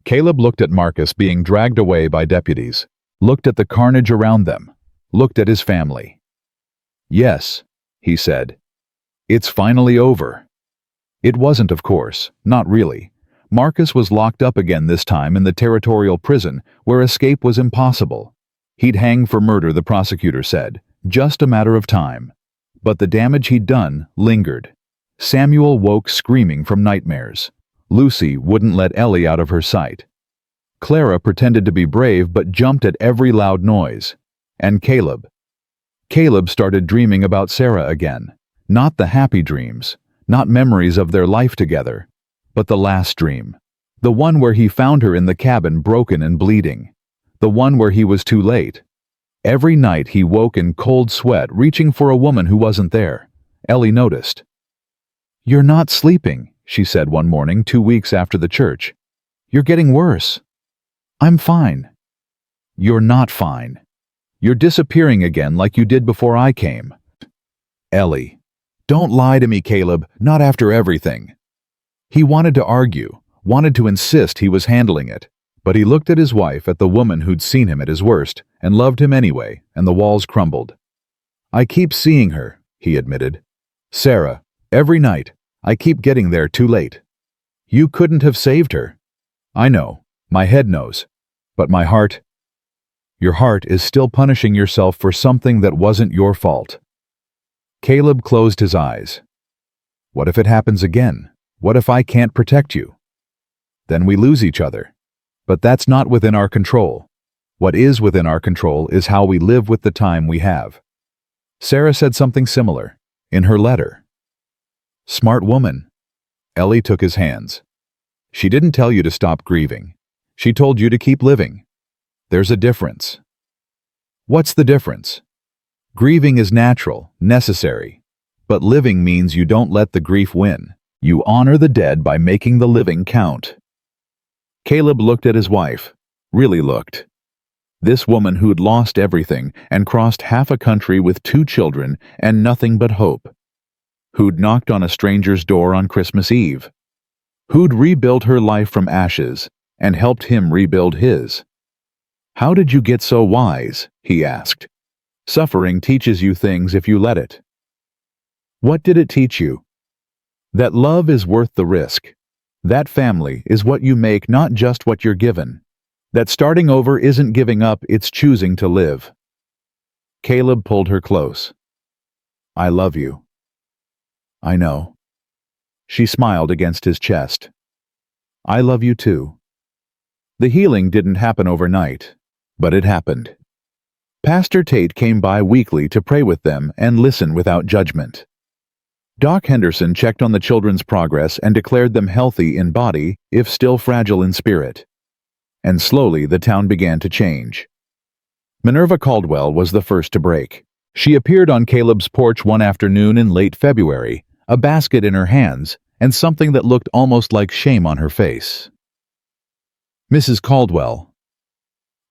Caleb looked at Marcus being dragged away by deputies, looked at the carnage around them, looked at his family. "Yes," he said. "It's finally over." It wasn't, of course, not really. Marcus was locked up again, this time in the territorial prison, where escape was impossible. He'd hang for murder, the prosecutor said, just a matter of time. But the damage he'd done lingered. Samuel woke screaming from nightmares. Lucy wouldn't let Ellie out of her sight. Clara pretended to be brave but jumped at every loud noise. And Caleb started dreaming about Sarah again. Not the happy dreams, not memories of their life together, but the last dream. The one where he found her in the cabin, broken and bleeding. The one where he was too late. Every night he woke in cold sweat, reaching for a woman who wasn't there. Ellie noticed. "You're not sleeping," she said one morning 2 weeks after the church. "You're getting worse." "I'm fine." "You're not fine. You're disappearing again like you did before I came." "Ellie, don't lie to me, Caleb, not after everything." He wanted to argue, wanted to insist he was handling it, but he looked at his wife, at the woman who'd seen him at his worst, and loved him anyway, and the walls crumbled. "I keep seeing her," he admitted. "Sarah, every night. I keep getting there too late. You couldn't have saved her." "I know. My head knows. But my heart—" "Your heart is still punishing yourself for something that wasn't your fault." Caleb closed his eyes. "What if it happens again? What if I can't protect you? Then we lose each other. But that's not within our control. What is within our control is how we live with the time we have." Sarah said something similar, in her letter. "Smart woman." Ellie took his hands. "She didn't tell you to stop grieving. She told you to keep living. There's a difference." "What's the difference?" "Grieving is natural, necessary. But living means you don't let the grief win. You honor the dead by making the living count." Caleb looked at his wife, really looked. This woman who'd lost everything and crossed half a country with 2 children and nothing but hope. Who'd knocked on a stranger's door on Christmas Eve. Who'd rebuilt her life from ashes and helped him rebuild his. "How did you get so wise?" he asked. "Suffering teaches you things if you let it." "What did it teach you?" "That love is worth the risk. That family is what you make, not just what you're given. That starting over isn't giving up, it's choosing to live." Caleb pulled her close. "I love you." "I know." She smiled against his chest. "I love you too." The healing didn't happen overnight, but it happened. Pastor Tate came by weekly to pray with them and listen without judgment. Doc Henderson checked on the children's progress and declared them healthy in body, if still fragile in spirit. And slowly the town began to change. Minerva Caldwell was the first to break. She appeared on Caleb's porch one afternoon in late February, a basket in her hands, and something that looked almost like shame on her face. "Mrs. Caldwell."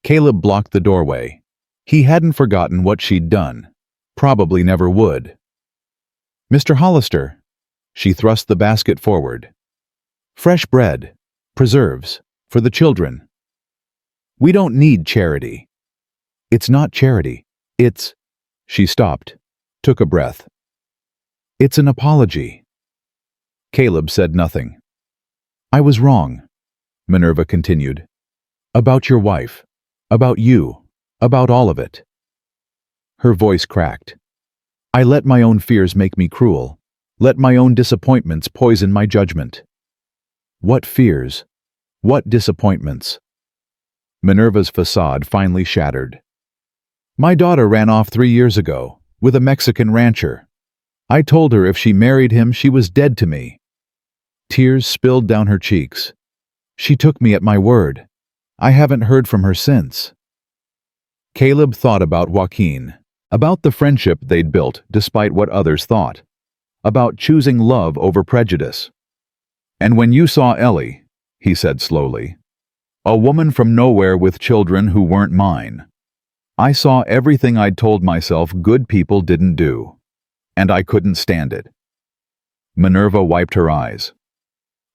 Caleb blocked the doorway. He hadn't forgotten what she'd done. Probably never would. "Mr. Hollister." She thrust the basket forward. "Fresh bread, preserves, for the children." "We don't need charity." "It's not charity. It's—" She stopped, took a breath. "It's an apology." Caleb said nothing. "I was wrong," Minerva continued. "About your wife, about you, about all of it." Her voice cracked. "I let my own fears make me cruel, let my own disappointments poison my judgment." "What fears? What disappointments?" Minerva's facade finally shattered. "My daughter ran off 3 years ago, with a Mexican rancher. I told her if she married him she was dead to me." Tears spilled down her cheeks. "She took me at my word. I haven't heard from her since." Caleb thought about Joaquin, about the friendship they'd built despite what others thought, about choosing love over prejudice. "And when you saw Ellie," he said slowly, "a woman from nowhere with children who weren't mine, I saw everything I'd told myself good people didn't do, and I couldn't stand it." Minerva wiped her eyes.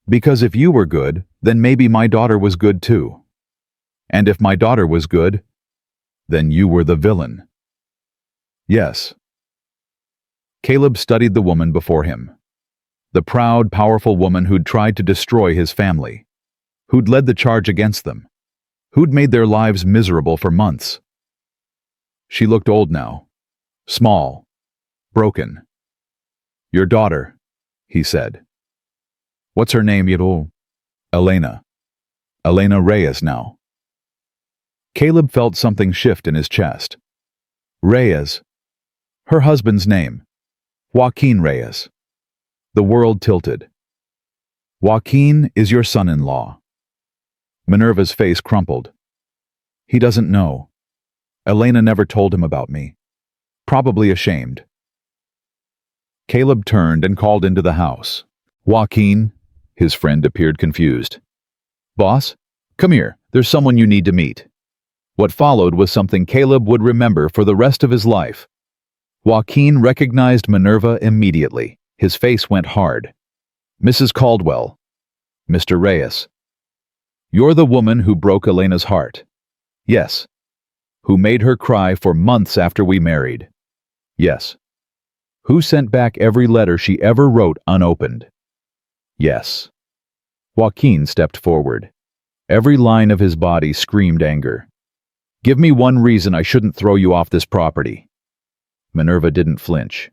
"Because if you were good, then maybe my daughter was good too. And if my daughter was good, then you were the villain." "Yes." Caleb studied the woman before him. The proud, powerful woman who'd tried to destroy his family, who'd led the charge against them, who'd made their lives miserable for months. She looked old now, small, broken. "Your daughter," he said. "What's her name, Yidol?" "Elena. Elena Reyes now." Caleb felt something shift in his chest. Reyes. Her husband's name. Joaquin Reyes. The world tilted. "Joaquin is your son-in-law." Minerva's face crumpled. "He doesn't know. Elena never told him about me. Probably ashamed." Caleb turned and called into the house. "Joaquin," his friend appeared confused. "Boss, come here, there's someone you need to meet." What followed was something Caleb would remember for the rest of his life. Joaquin recognized Minerva immediately. His face went hard. "Mrs. Caldwell." "Mr. Reyes." "You're the woman who broke Elena's heart." "Yes." "Who made her cry for months after we married." "Yes." "Who sent back every letter she ever wrote unopened." "Yes." Joaquin stepped forward. Every line of his body screamed anger. "Give me one reason I shouldn't throw you off this property." Minerva didn't flinch.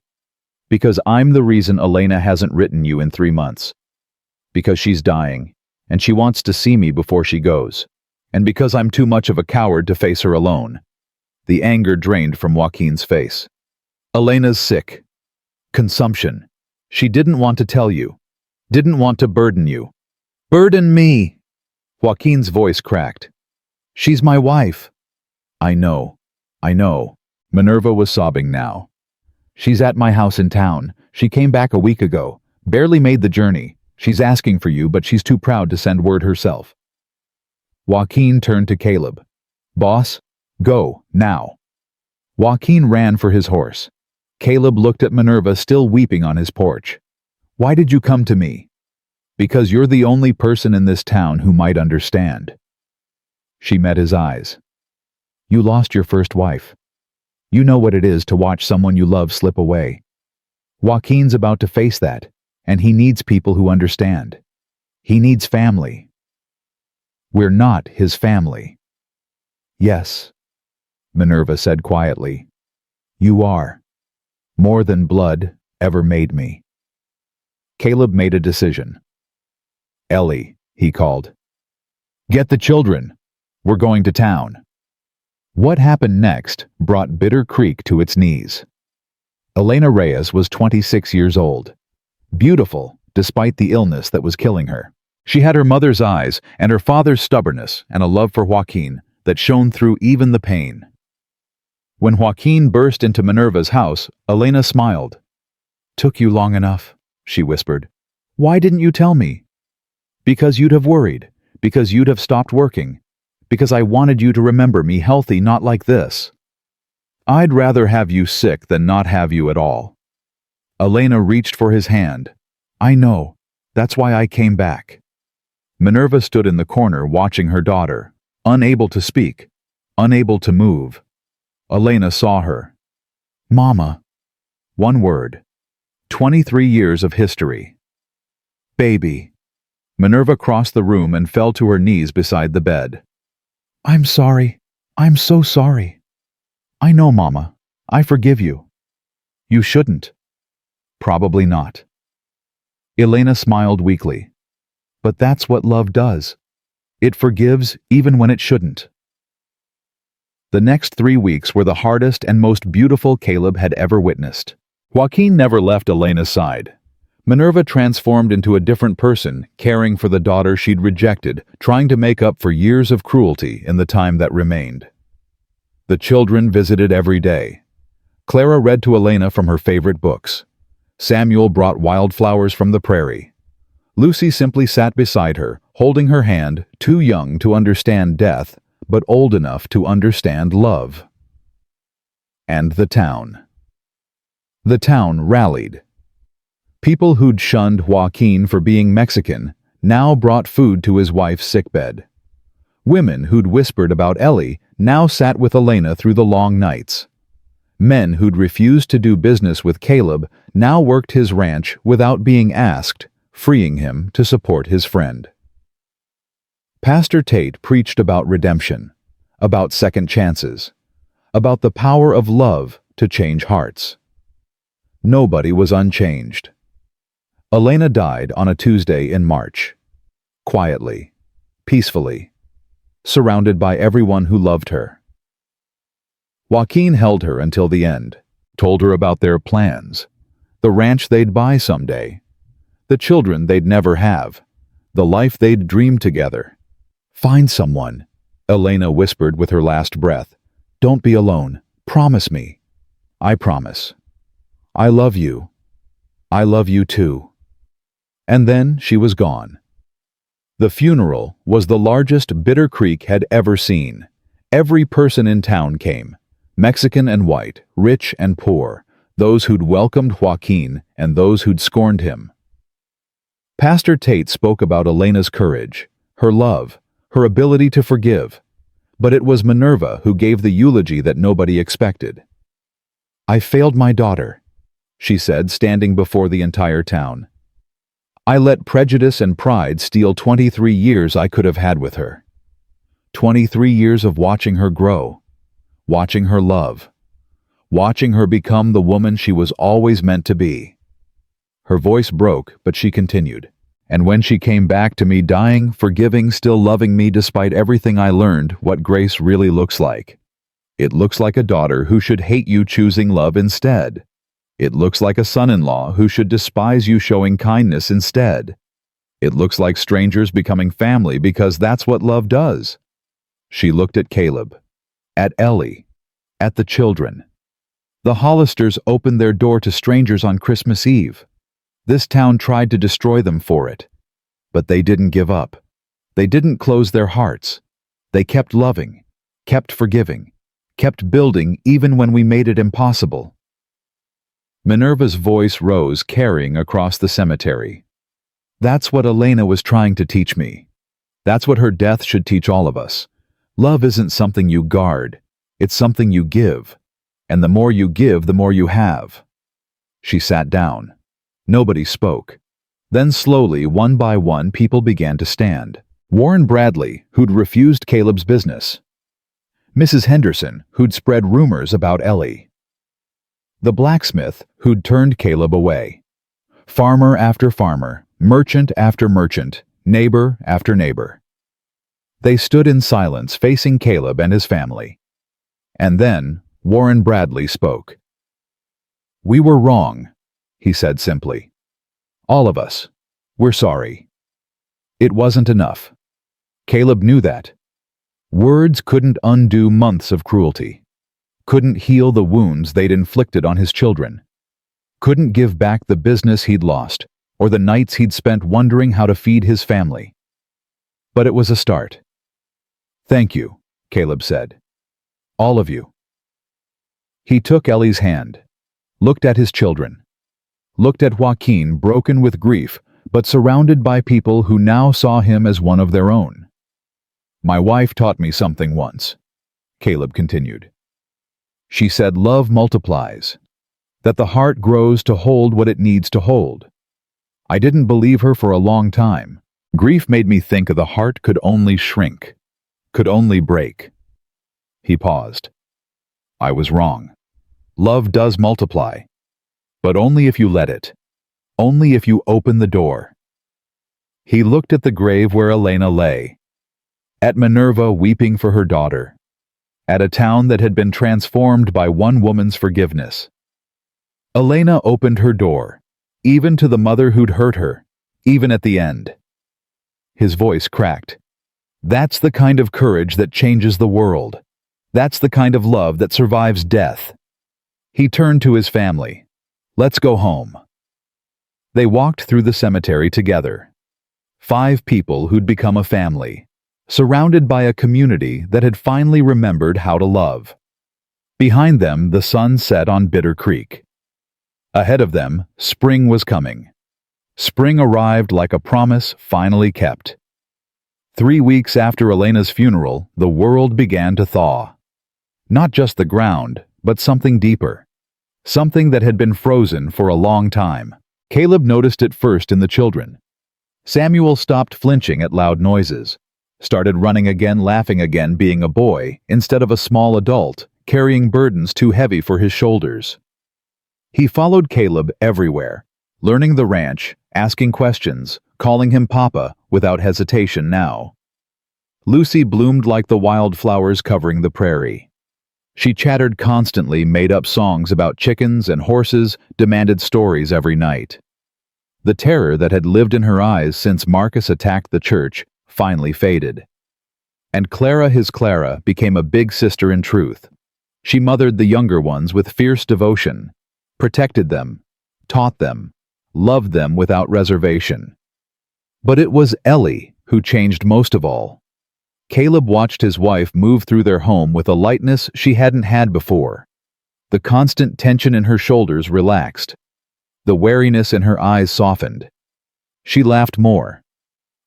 "Because I'm the reason Elena hasn't written you in 3 months. Because she's dying, and she wants to see me before she goes. And because I'm too much of a coward to face her alone." The anger drained from Joaquin's face. "Elena's sick. Consumption. She didn't want to tell you. Didn't want to burden you." "Burden me!" Joaquin's voice cracked. "She's my wife." I know. Minerva was sobbing now. "She's at my house in town. She came back a week ago. Barely made the journey. She's asking for you, but she's too proud to send word herself." Joaquin turned to Caleb. "Boss, go, now." Joaquin ran for his horse. Caleb looked at Minerva still weeping on his porch. "Why did you come to me?" "Because you're the only person in this town who might understand." She met his eyes. "You lost your first wife. You know what it is to watch someone you love slip away. Joaquin's about to face that, and he needs people who understand. He needs family. We're not his family." "Yes," Minerva said quietly. "You are. More than blood ever made me." Caleb made a decision. "Ellie," he called. Get the children. We're going to town. What happened next brought Bitter Creek to its knees. Elena Reyes was 26 years old. Beautiful, despite the illness that was killing her. She had her mother's eyes and her father's stubbornness and a love for Joaquin that shone through even the pain. When Joaquin burst into Minerva's house, Elena smiled. "Took you long enough," she whispered. "Why didn't you tell me?" "Because you'd have worried, because you'd have stopped working, because I wanted you to remember me healthy, not like this. I'd rather have you sick than not have you at all." Elena reached for his hand. "I know. That's why I came back." Minerva stood in the corner watching her daughter, unable to speak, unable to move. Elena saw her. "Mama." One word. 23 years of history. "Baby." Minerva crossed the room and fell to her knees beside the bed. "I'm sorry. I'm so sorry." "I know, Mama. I forgive you." "You shouldn't." "Probably not." Elena smiled weakly. "But that's what love does. It forgives even when it shouldn't." The next 3 weeks were the hardest and most beautiful Caleb had ever witnessed. Joaquin never left Elena's side. Minerva transformed into a different person, caring for the daughter she'd rejected, trying to make up for years of cruelty in the time that remained. The children visited every day. Clara read to Elena from her favorite books. Samuel brought wildflowers from the prairie. Lucy simply sat beside her, holding her hand, too young to understand death, but old enough to understand love. And the town. The town rallied. People who'd shunned Joaquin for being Mexican now brought food to his wife's sickbed. Women who'd whispered about Ellie now sat with Elena through the long nights. Men who'd refused to do business with Caleb now worked his ranch without being asked, freeing him to support his friend. Pastor Tate preached about redemption, about second chances, about the power of love to change hearts. Nobody was unchanged. Elena died on a Tuesday in March. Quietly, peacefully, surrounded by everyone who loved her. Joaquin held her until the end, told her about their plans, the ranch they'd buy someday, the children they'd never have, the life they'd dreamed together. "Find someone," Elena whispered with her last breath. "Don't be alone. Promise me." "I promise. I love you. I love you too." And then she was gone. The funeral was the largest Bitter Creek had ever seen. Every person in town came, Mexican and white, rich and poor, those who'd welcomed Joaquin and those who'd scorned him. Pastor Tate spoke about Elena's courage, her love, her ability to forgive, but it was Minerva who gave the eulogy that nobody expected. "I failed my daughter," she said, standing before the entire town. "I let prejudice and pride steal 23 years I could have had with her. 23 years of watching her grow, watching her love, watching her become the woman she was always meant to be." Her voice broke, but she continued. "And when she came back to me dying, forgiving, still loving me despite everything, I learned what grace really looks like. It looks like a daughter who should hate you choosing love instead. It looks like a son-in-law who should despise you showing kindness instead. It looks like strangers becoming family because that's what love does." She looked at Caleb, at Ellie, at the children. The Hollisters opened their door to strangers on Christmas Eve. This town tried to destroy them for it. But they didn't give up. They didn't close their hearts. They kept loving, kept forgiving, kept building even when we made it impossible. Minerva's voice rose, carrying across the cemetery. "That's what Elena was trying to teach me. That's what her death should teach all of us. Love isn't something you guard. It's something you give. And the more you give, the more you have." She sat down. Nobody spoke. Then slowly, one by one, people began to stand. Warren Bradley, who'd refused Caleb's business. Mrs. Henderson, who'd spread rumors about Ellie. The blacksmith, who'd turned Caleb away. Farmer after farmer, merchant after merchant, neighbor after neighbor. They stood in silence, facing Caleb and his family. And then Warren Bradley spoke. "We were wrong," he said simply. "All of us. We're sorry." It wasn't enough. Caleb knew that. Words couldn't undo months of cruelty. Couldn't heal the wounds they'd inflicted on his children. Couldn't give back the business he'd lost, or the nights he'd spent wondering how to feed his family. But it was a start. "Thank you," Caleb said. "All of you." He took Ellie's hand, looked at his children, looked at Joaquin, broken with grief, but surrounded by people who now saw him as one of their own. "My wife taught me something once," Caleb continued. "She said love multiplies, that the heart grows to hold what it needs to hold. I didn't believe her for a long time. Grief made me think the heart could only shrink, could only break." He paused. "I was wrong. Love does multiply, but only if you let it, only if you open the door." He looked at the grave where Elena lay, at Minerva weeping for her daughter, at a town that had been transformed by one woman's forgiveness. Elena opened her door, even to the mother who'd hurt her, even at the end. His voice cracked. "That's the kind of courage that changes the world. That's the kind of love that survives death." He turned to his family. "Let's go home." They walked through the cemetery together. 5 people who'd become a family, surrounded by a community that had finally remembered how to love. Behind them, the sun set on Bitter Creek. Ahead of them, spring was coming. Spring arrived like a promise finally kept. 3 weeks after Elena's funeral, the world began to thaw. Not just the ground, but something deeper. Something that had been frozen for a long time. Caleb noticed it first in the children. Samuel stopped flinching at loud noises, started running again, laughing again, being a boy instead of a small adult, carrying burdens too heavy for his shoulders. He followed Caleb everywhere, learning the ranch, asking questions, calling him Papa without hesitation now. Lucy bloomed like the wildflowers covering the prairie. She chattered constantly, made up songs about chickens and horses, demanded stories every night. The terror that had lived in her eyes since Marcus attacked the church finally faded. And Clara, his Clara, became a big sister in truth. She mothered the younger ones with fierce devotion, protected them, taught them, loved them without reservation. But it was Ellie who changed most of all. Caleb watched his wife move through their home with a lightness she hadn't had before. The constant tension in her shoulders relaxed. The wariness in her eyes softened. She laughed more,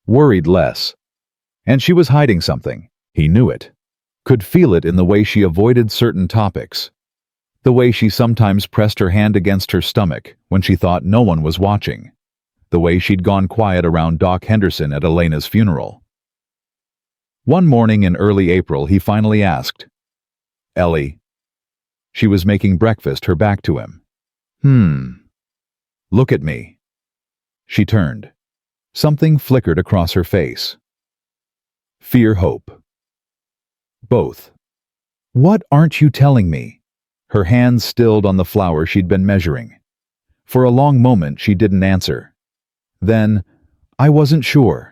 worried less. And she was hiding something. He knew it, could feel it in the way she avoided certain topics, the way she sometimes pressed her hand against her stomach when she thought no one was watching, the way she'd gone quiet around Doc Henderson at Elena's funeral. One morning in early April, he finally asked, "Ellie." She was making breakfast, her back to him. Look at me." She turned. Something flickered across her face. Fear, hope. Both. "What aren't you telling me?" Her hands stilled on the flour she'd been measuring. For a long moment, she didn't answer. Then, "I wasn't sure.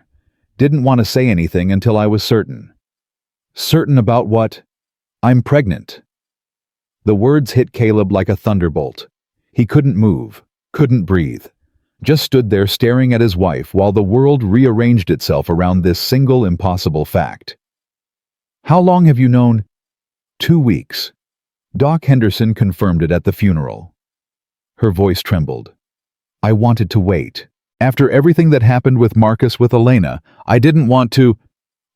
Didn't want to say anything until I was certain." "Certain about what?" "I'm pregnant." The words hit Caleb like a thunderbolt. He couldn't move, couldn't breathe. Just stood there staring at his wife while the world rearranged itself around this single impossible fact. "How long have you known?" 2 weeks. Doc Henderson confirmed it at the funeral. Her voice trembled. "I wanted to wait. After everything that happened with Marcus, with Elena, I didn't want to—"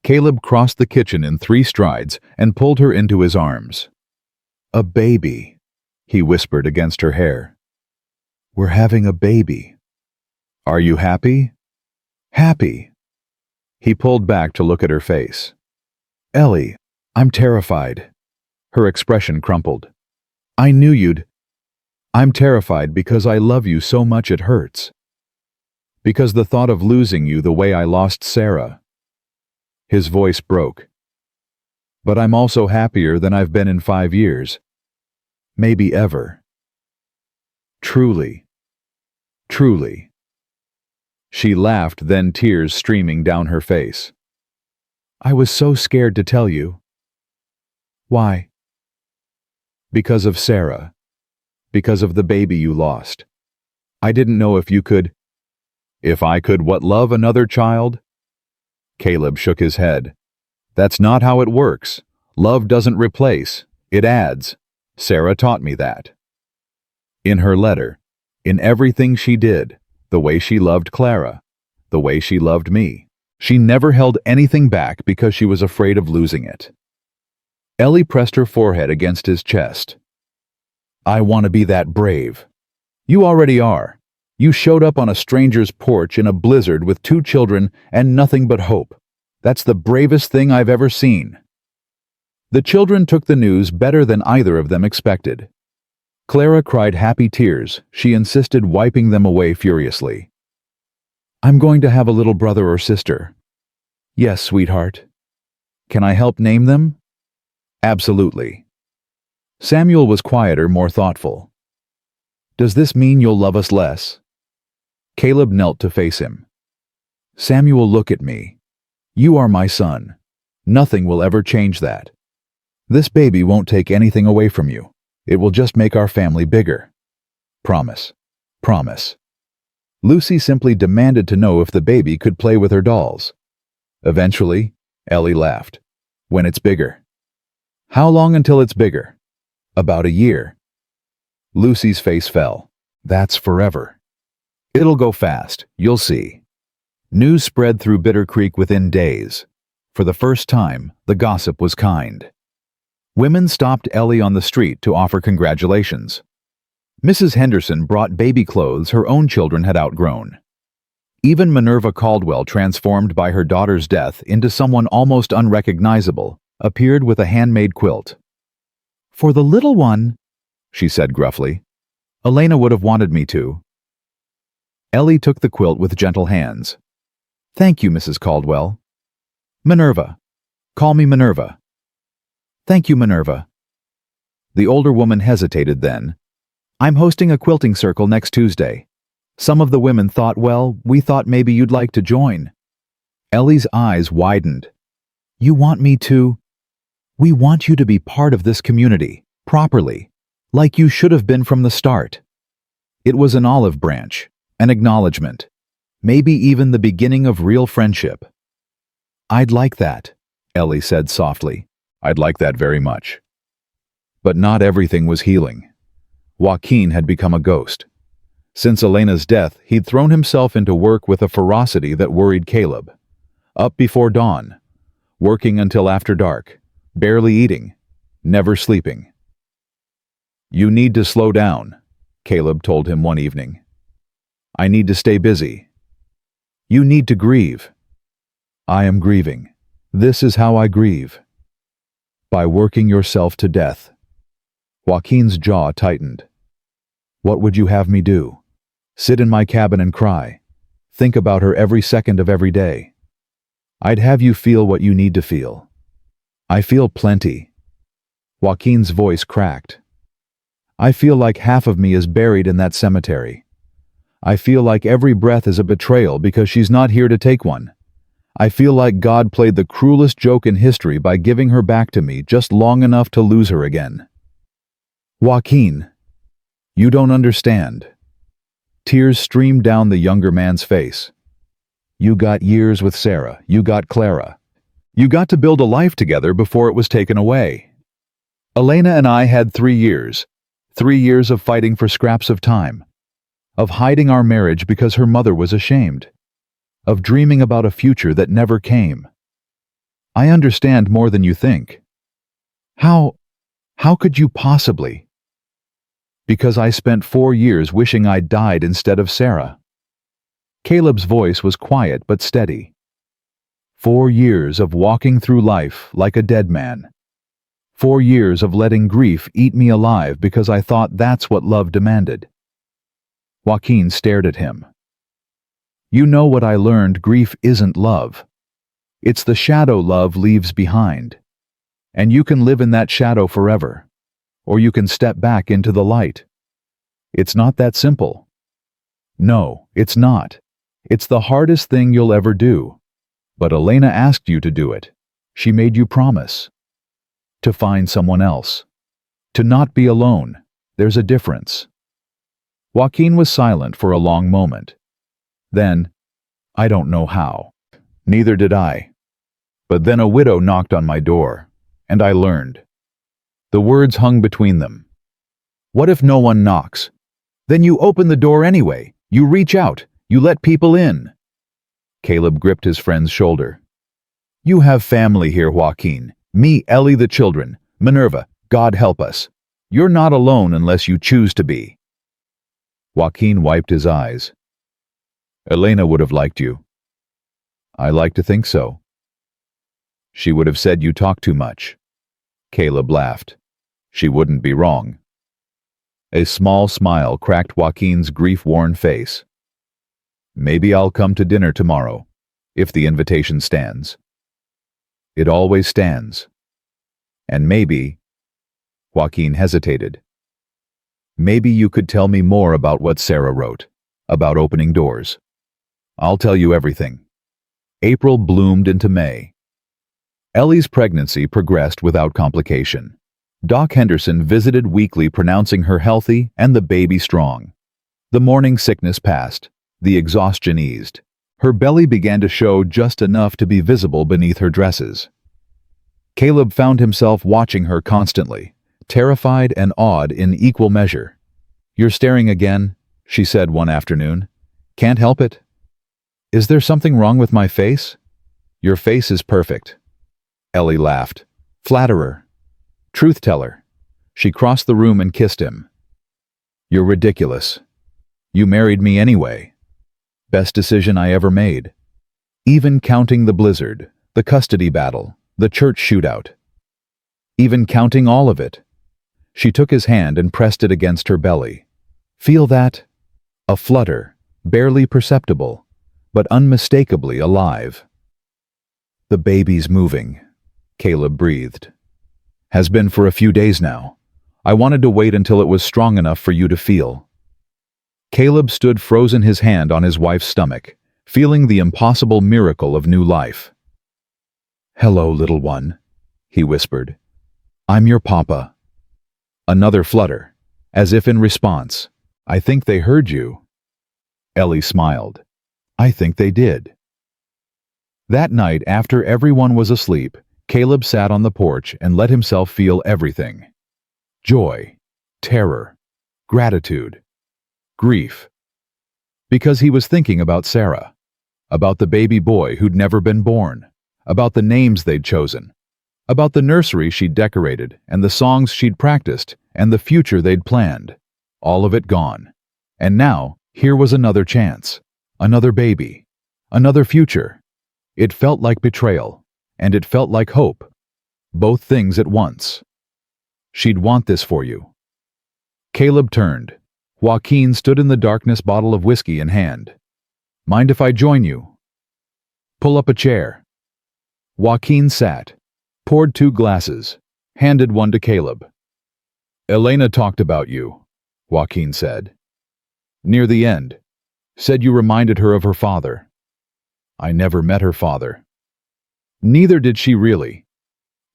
Caleb crossed the kitchen in 3 strides and pulled her into his arms. "A baby," he whispered against her hair. "We're having a baby. Are you happy?" "Happy." He pulled back to look at her face. "Ellie, I'm terrified." Her expression crumpled. "I knew you'd—" "I'm terrified because I love you so much it hurts. Because the thought of losing you the way I lost Sarah." His voice broke. But I'm also happier than I've been in 5 years. Maybe ever. Truly. Truly. She laughed, then tears streaming down her face. I was so scared to tell you. Why? Because of Sarah. Because of the baby you lost. I didn't know if you could. If I could what, love another child? Caleb shook his head. That's not how it works. Love doesn't replace, it adds. Sarah taught me that. In her letter, in everything she did, the way she loved Clara, the way she loved me. She never held anything back because she was afraid of losing it. Ellie pressed her forehead against his chest. I want to be that brave. You already are. You showed up on a stranger's porch in a blizzard with 2 children and nothing but hope. That's the bravest thing I've ever seen. The children took the news better than either of them expected. Clara cried happy tears. She insisted, wiping them away furiously. I'm going to have a little brother or sister. Yes, sweetheart. Can I help name them? Absolutely. Samuel was quieter, more thoughtful. Does this mean you'll love us less? Caleb knelt to face him. Samuel, look at me. You are my son. Nothing will ever change that. This baby won't take anything away from you. It will just make our family bigger. Promise. Promise. Lucy simply demanded to know if the baby could play with her dolls. Eventually, Ellie laughed. When it's bigger. How long until it's bigger? About a year. Lucy's face fell. That's forever. It'll go fast, you'll see. News spread through Bitter Creek within days. For the first time, the gossip was kind. Women stopped Ellie on the street to offer congratulations. Mrs. Henderson brought baby clothes her own children had outgrown. Even Minerva Caldwell, transformed by her daughter's death into someone almost unrecognizable, appeared with a handmade quilt. For the little one, she said gruffly. Elena would have wanted me to. Ellie took the quilt with gentle hands. Thank you, Mrs. Caldwell. Minerva. Call me Minerva. Thank you, Minerva. The older woman hesitated then. I'm hosting a quilting circle next Tuesday. Some of the women thought, well, we thought maybe you'd like to join. Ellie's eyes widened. You want me to? We want you to be part of this community, properly, like you should have been from the start. It was an olive branch, an acknowledgement, maybe even the beginning of real friendship. I'd like that, Ellie said softly. I'd like that very much. But not everything was healing. Joaquin had become a ghost. Since Elena's death, he'd thrown himself into work with a ferocity that worried Caleb. Up before dawn, working until after dark, barely eating, never sleeping. You need to slow down, Caleb told him one evening. I need to stay busy. You need to grieve. I am grieving. This is how I grieve. By working yourself to death. Joaquin's jaw tightened. What would you have me do? Sit in my cabin and cry. Think about her every second of every day. I'd have you feel what you need to feel. I feel plenty. Joaquin's voice cracked. I feel like half of me is buried in that cemetery. I feel like every breath is a betrayal because she's not here to take one. I feel like God played the cruelest joke in history by giving her back to me just long enough to lose her again. Joaquin, you don't understand. Tears streamed down the younger man's face. You got years with Sarah. You got Clara. You got to build a life together before it was taken away. Elena and I had 3 years. 3 years of fighting for scraps of time. Of hiding our marriage because her mother was ashamed. Of dreaming about a future that never came. I understand more than you think. How could you possibly? Because I spent 4 years wishing I'd died instead of Sarah. Caleb's voice was quiet but steady. 4 years of walking through life like a dead man. 4 years of letting grief eat me alive because I thought that's what love demanded. Joaquin stared at him. You know what I learned, grief isn't love. It's the shadow love leaves behind. And you can live in that shadow forever. Or you can step back into the light. It's not that simple. No, it's not. It's the hardest thing you'll ever do. But Elena asked you to do it. She made you promise. To find someone else. To not be alone. There's a difference. Joaquin was silent for a long moment. Then, I don't know how. Neither did I. But then a widow knocked on my door, and I learned. The words hung between them. What if no one knocks? Then you open the door anyway. You reach out. You let people in. Caleb gripped his friend's shoulder. You have family here, Joaquin. Me, Ellie, the children. Minerva, God help us. You're not alone unless you choose to be. Joaquin wiped his eyes. Elena would have liked you. I like to think so. She would have said you talk too much. Caleb laughed. She wouldn't be wrong. A small smile cracked Joaquin's grief-worn face. Maybe I'll come to dinner tomorrow, if the invitation stands. It always stands. And maybe, Joaquin hesitated. Maybe you could tell me more about what Sarah wrote, about opening doors. I'll tell you everything. April bloomed into May. Ellie's pregnancy progressed without complication. Doc Henderson visited weekly, pronouncing her healthy and the baby strong. The morning sickness passed. The exhaustion eased. Her belly began to show just enough to be visible beneath her dresses. Caleb found himself watching her constantly, terrified and awed in equal measure. You're staring again, she said one afternoon. Can't help it. Is there something wrong with my face? Your face is perfect. Ellie laughed. Flatterer. Truth-teller. She crossed the room and kissed him. You're ridiculous. You married me anyway. Best decision I ever made. Even counting the blizzard, the custody battle, the church shootout. Even counting all of it. She took his hand and pressed it against her belly. Feel that? A flutter, barely perceptible, but unmistakably alive. The baby's moving, Caleb breathed. Has been for a few days now. I wanted to wait until it was strong enough for you to feel. Caleb stood frozen, his hand on his wife's stomach, feeling the impossible miracle of new life. Hello, little one, he whispered. I'm your papa. Another flutter, as if in response. I think they heard you. Ellie smiled. I think they did. That night, after everyone was asleep, Caleb sat on the porch and let himself feel everything. Joy, terror, gratitude, grief. Because he was thinking about Sarah, about the baby boy who'd never been born, about the names they'd chosen, about the nursery she'd decorated and the songs she'd practiced and the future they'd planned. All of it gone. And now, here was another chance, another baby, another future. It felt like betrayal, and it felt like hope. Both things at once. She'd want this for you. Caleb turned. Joaquin stood in the darkness, bottle of whiskey in hand. Mind if I join you? Pull up a chair. Joaquin sat, poured 2 glasses, handed one to Caleb. Elena talked about you, Joaquin said. Near the end. Said you reminded her of her father. I never met her father. Neither did she really.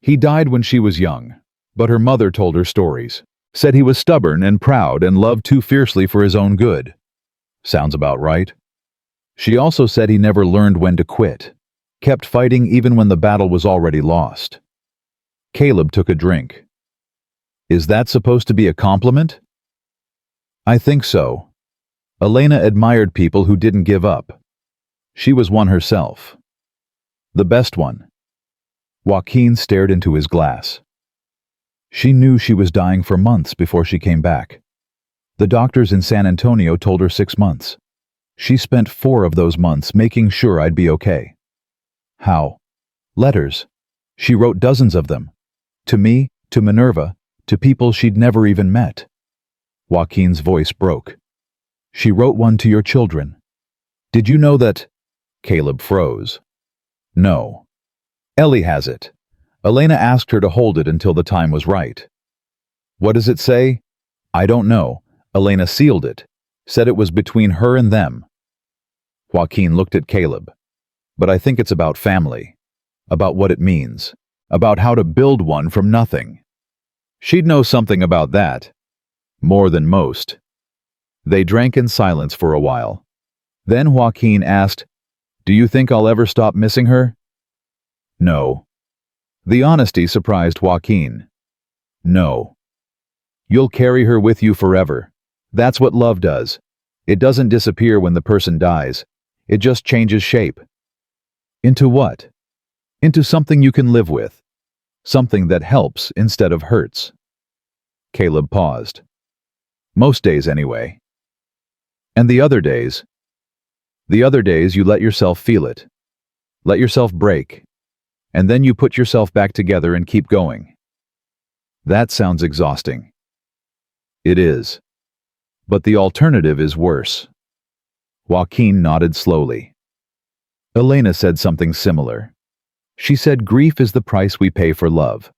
He died when she was young, but her mother told her stories. Said he was stubborn and proud and loved too fiercely for his own good. Sounds about right. She also said he never learned when to quit, kept fighting even when the battle was already lost. Caleb took a drink. Is that supposed to be a compliment? I think so. Elena admired people who didn't give up. She was one herself. The best one. Joaquin stared into his glass. She knew she was dying for months before she came back. The doctors in San Antonio told her 6 months. She spent 4 of those months making sure I'd be okay. How? Letters. She wrote dozens of them. To me, to Minerva, to people she'd never even met. Joaquin's voice broke. She wrote one to your children. Did you know that? Caleb froze. No. Ellie has it. Elena asked her to hold it until the time was right. What does it say? I don't know. Elena sealed it, said it was between her and them. Joaquin looked at Caleb. But I think it's about family, about what it means, about how to build one from nothing. She'd know something about that. More than most. They drank in silence for a while. Then Joaquin asked, "Do you think I'll ever stop missing her?" No. The honesty surprised Joaquin. No. You'll carry her with you forever. That's what love does. It doesn't disappear when the person dies. It just changes shape. Into what? Into something you can live with. Something that helps instead of hurts. Caleb paused. Most days anyway. And the other days? The other days you let yourself feel it. Let yourself break. And then you put yourself back together and keep going. That sounds exhausting. It is. But the alternative is worse. Joaquin nodded slowly. Elena said something similar. She said grief is the price we pay for love,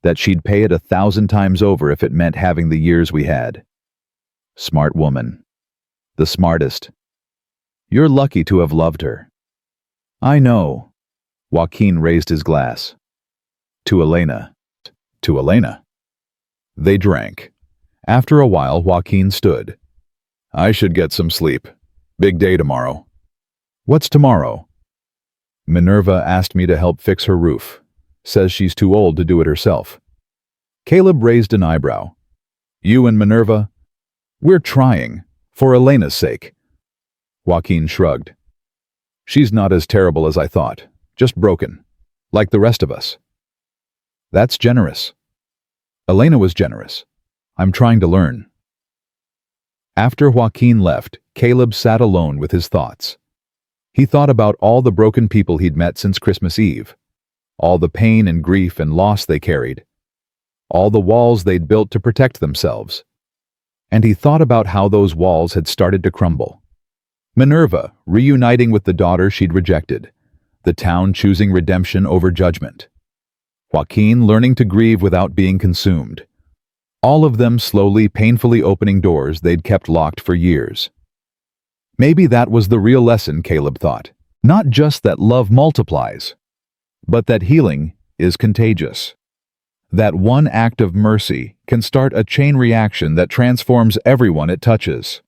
that she'd pay it 1,000 times over if it meant having the years we had. Smart woman. The smartest. You're lucky to have loved her. I know. Joaquin raised his glass. To Elena. To Elena. They drank. After a while, Joaquin stood. I should get some sleep. Big day tomorrow. What's tomorrow? Minerva asked me to help fix her roof. Says she's too old to do it herself. Caleb raised an eyebrow. You and Minerva? We're trying, for Elena's sake. Joaquin shrugged. She's not as terrible as I thought, just broken, like the rest of us. That's generous. Elena was generous. I'm trying to learn. After Joaquin left, Caleb sat alone with his thoughts. He thought about all the broken people he'd met since Christmas Eve, all the pain and grief and loss they carried, all the walls they'd built to protect themselves. And he thought about how those walls had started to crumble. Minerva reuniting with the daughter she'd rejected, the town choosing redemption over judgment. Joaquin learning to grieve without being consumed. All of them slowly, painfully opening doors they'd kept locked for years. Maybe that was the real lesson, Caleb thought. Not just that love multiplies, but that healing is contagious. That one act of mercy can start a chain reaction that transforms everyone it touches.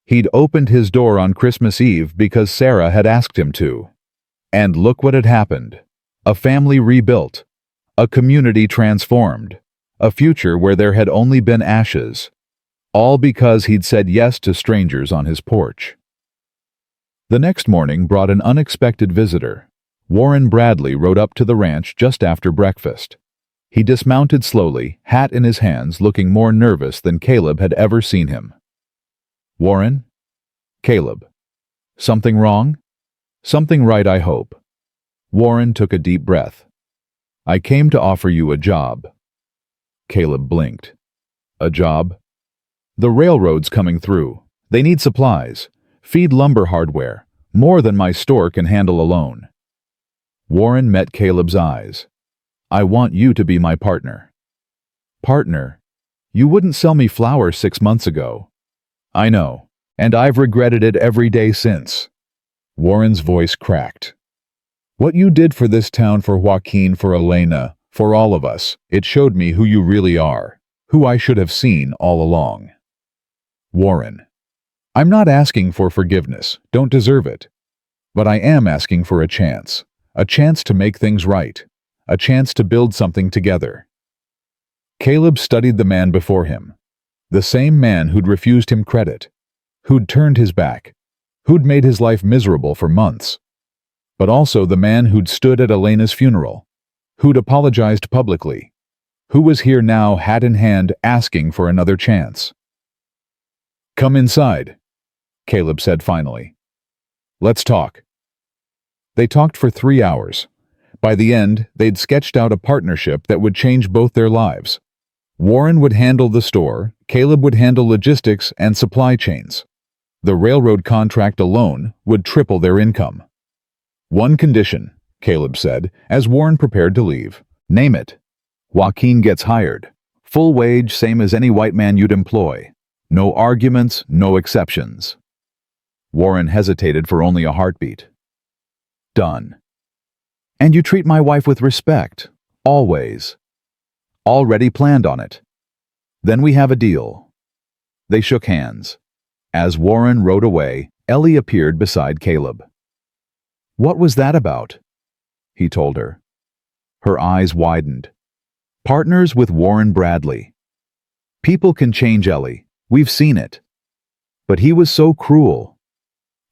He'd opened his door on Christmas Eve because Sarah had asked him to. And look what had happened. A family rebuilt. A community transformed. A future where there had only been ashes. All because he'd said yes to strangers on his porch. The next morning brought an unexpected visitor. Warren Bradley rode up to the ranch just after breakfast. He dismounted slowly, hat in his hands, looking more nervous than Caleb had ever seen him. Warren? Caleb. Something wrong? Something right, I hope. Warren took a deep breath. I came to offer you a job. Caleb blinked. A job? The railroad's coming through. They need supplies. Feed lumber hardware. More than my store can handle alone. Warren met Caleb's eyes. I want you to be my partner. Partner? You wouldn't sell me flowers 6 months ago. I know, and I've regretted it every day since. Warren's voice cracked. What you did for this town, for Joaquin, for Elena, for all of us, it showed me who you really are, who I should have seen all along. Warren. I'm not asking for forgiveness, don't deserve it. But I am asking for a chance to make things right, a chance to build something together. Caleb studied the man before him, the same man who'd refused him credit, who'd turned his back, who'd made his life miserable for months, but also the man who'd stood at Elena's funeral, who'd apologized publicly, who was here now hat in hand asking for another chance. Come inside, Caleb said finally. Let's talk. They talked for 3 hours. By the end, they'd sketched out a partnership that would change both their lives. Warren would handle the store, Caleb would handle logistics and supply chains. The railroad contract alone would triple their income. One condition, Caleb said, as Warren prepared to leave. "Name it." "Joaquin gets hired. Full wage, same as any white man you'd employ. No arguments, no exceptions." Warren hesitated for only a heartbeat. "Done. And you treat my wife with respect. Always. Already planned on it. Then we have a deal." They shook hands. As Warren rode away, Ellie appeared beside Caleb. "What was that about?" he told her. Her eyes widened. "Partners with Warren Bradley. People can change, Ellie. We've seen it. But he was so cruel.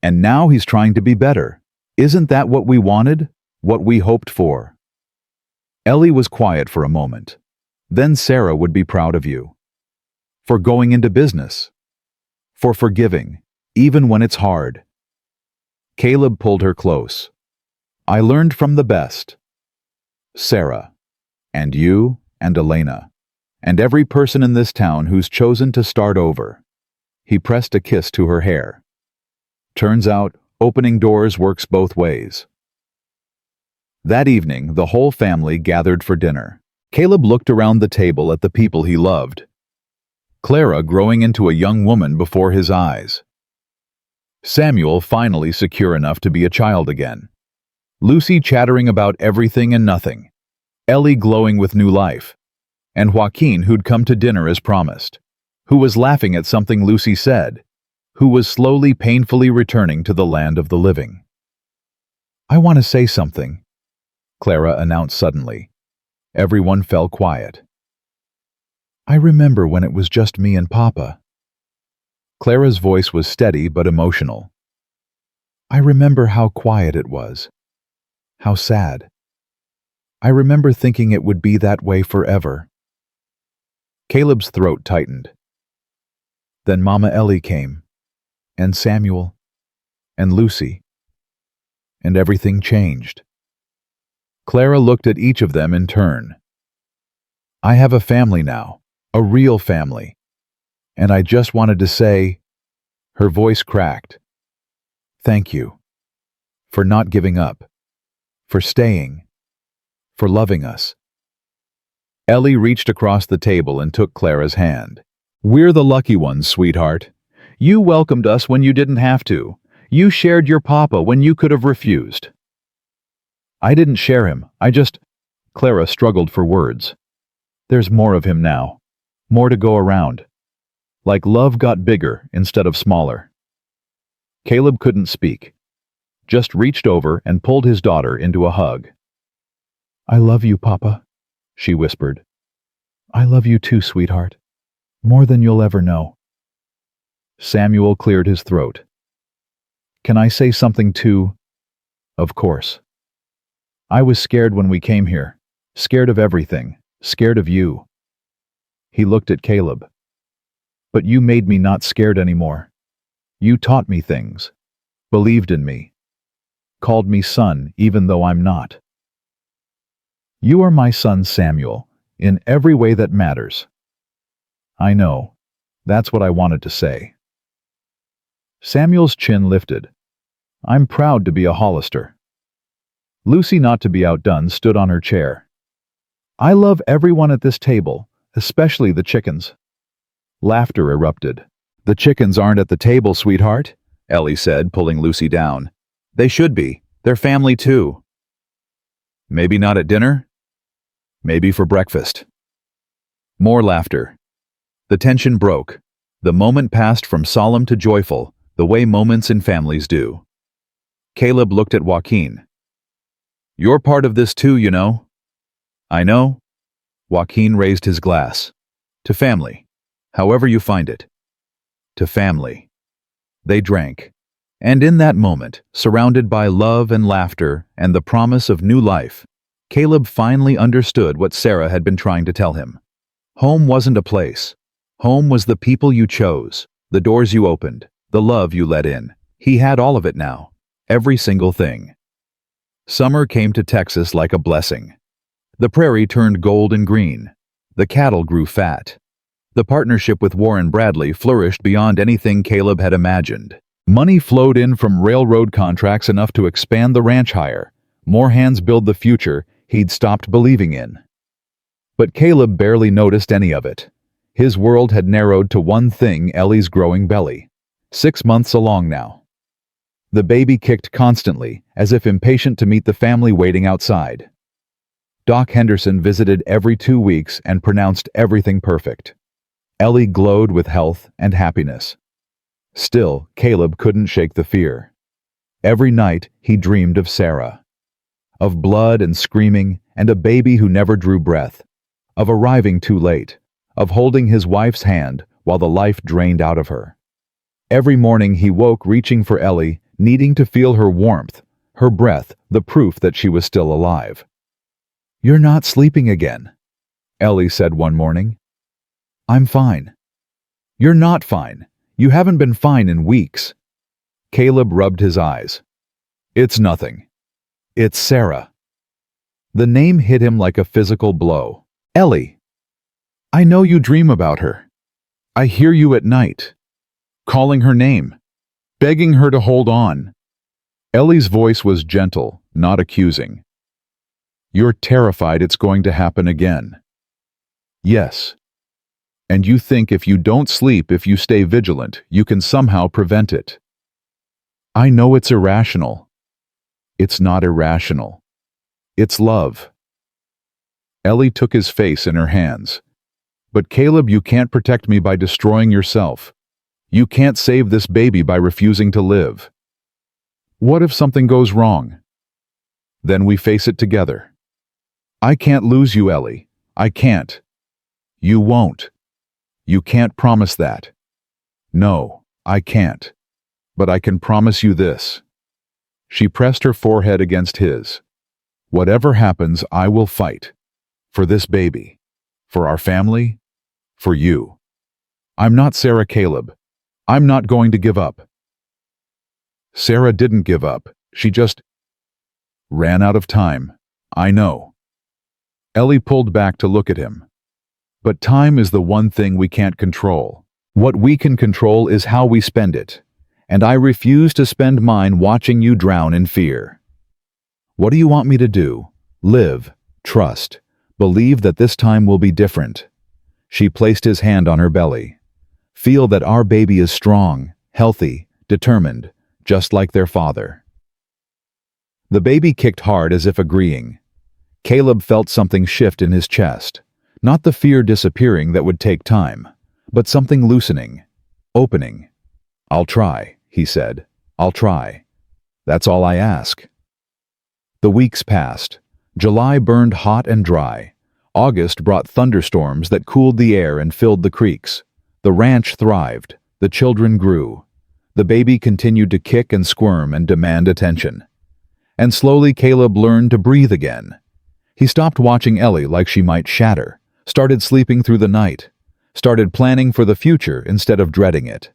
And now he's trying to be better. Isn't that what we wanted? What we hoped for?" Ellie was quiet for a moment. "Then Sarah would be proud of you. For going into business. For forgiving, even when it's hard." Caleb pulled her close. "I learned from the best. Sarah. And you, and Elena. And every person in this town who's chosen to start over." He pressed a kiss to her hair. "Turns out, opening doors works both ways." That evening, the whole family gathered for dinner. Caleb looked around the table at the people he loved. Clara growing into a young woman before his eyes. Samuel finally secure enough to be a child again. Lucy chattering about everything and nothing. Ellie glowing with new life. And Joaquin, who'd come to dinner as promised. Who was laughing at something Lucy said. Who was slowly, painfully returning to the land of the living. "I want to say something," Clara announced suddenly. Everyone fell quiet. "I remember when it was just me and Papa." Clara's voice was steady but emotional. "I remember how quiet it was. How sad. I remember thinking it would be that way forever." Caleb's throat tightened. "Then Mama Ellie came, and Samuel, and Lucy, and everything changed." Clara looked at each of them in turn. "I have a family now, a real family, and I just wanted to say," her voice cracked, "thank you. For not giving up. For staying. For loving us." Ellie reached across the table and took Clara's hand. "We're the lucky ones, sweetheart. You welcomed us when you didn't have to. You shared your Papa when you could have refused." "I didn't share him. Clara struggled for words. "There's more of him now. More to go around. Like love got bigger instead of smaller." Caleb couldn't speak. Just reached over and pulled his daughter into a hug. "I love you, Papa," she whispered. "I love you too, sweetheart. More than you'll ever know." Samuel cleared his throat. "Can I say something too?" "Of course. I was scared when we came here. Scared of everything. Scared of you." He looked at Caleb. "But you made me not scared anymore. You taught me things. Believed in me. Called me son even though I'm not. You are my son, Samuel, in every way that matters." "I know. That's what I wanted to say." Samuel's chin lifted. "I'm proud to be a Hollister." Lucy, not to be outdone, stood on her chair. "I love everyone at this table, especially the chickens." Laughter erupted. "The chickens aren't at the table, sweetheart," Ellie said, pulling Lucy down. "They should be. They're family too." "Maybe not at dinner? Maybe for breakfast." More laughter. The tension broke. The moment passed from solemn to joyful, the way moments in families do. Caleb looked at Joaquin. "You're part of this too, you know." "I know." Joaquin raised his glass. "To family. However you find it. To family." They drank. And in that moment, surrounded by love and laughter and the promise of new life, Caleb finally understood what Sarah had been trying to tell him. Home wasn't a place. Home was the people you chose, the doors you opened, the love you let in. He had all of it now. Every single thing. Summer came to Texas like a blessing. The prairie turned gold and green. The cattle grew fat. The partnership with Warren Bradley flourished beyond anything Caleb had imagined. Money flowed in from railroad contracts enough to expand the ranch hire. More hands build the future he'd stopped believing in. But Caleb barely noticed any of it. His world had narrowed to one thing: Ellie's growing belly. 6 months along now. The baby kicked constantly, as if impatient to meet the family waiting outside. Doc Henderson visited every 2 weeks and pronounced everything perfect. Ellie glowed with health and happiness. Still, Caleb couldn't shake the fear. Every night he dreamed of Sarah. Of blood and screaming, and a baby who never drew breath. Of arriving too late. Of holding his wife's hand while the life drained out of her. Every morning he woke reaching for Ellie, needing to feel her warmth, her breath, the proof that she was still alive. "You're not sleeping again," Ellie said one morning. "I'm fine." "You're not fine. You haven't been fine in weeks." Caleb rubbed his eyes. "It's nothing. It's Sarah." The name hit him like a physical blow. "Ellie. I know you dream about her. I hear you at night, calling her name, begging her to hold on." Ellie's voice was gentle, not accusing. "You're terrified it's going to happen again." "Yes. And you think if you don't sleep, if you stay vigilant, you can somehow prevent it." "I know it's irrational." "It's not irrational. It's love." Ellie took his face in her hands. "But Caleb, you can't protect me by destroying yourself. You can't save this baby by refusing to live. What if something goes wrong? Then we face it together. I can't lose you, Ellie. I can't. You won't. You can't promise that." "No, I can't. But I can promise you this." She pressed her forehead against his. "Whatever happens, I will fight. For this baby. For our family. For you. I'm not Sarah, Caleb. I'm not going to give up." Sarah didn't give up. She just ran out of time. "I know." Ellie pulled back to look at him. "But time is the one thing we can't control. What we can control is how we spend it. And I refuse to spend mine watching you drown in fear. What do you want me to do? Live, trust, believe that this time will be different." She placed his hand on her belly. "Feel that our baby is strong, healthy, determined, just like their father." The baby kicked hard as if agreeing. Caleb felt something shift in his chest. Not the fear disappearing that would take time, but something loosening, opening. "I'll try," he said. "I'll try. That's all I ask." The weeks passed. July burned hot and dry. August brought thunderstorms that cooled the air and filled the creeks. The ranch thrived. The children grew. The baby continued to kick and squirm and demand attention. And slowly Caleb learned to breathe again. He stopped watching Ellie like she might shatter, started sleeping through the night, started planning for the future instead of dreading it.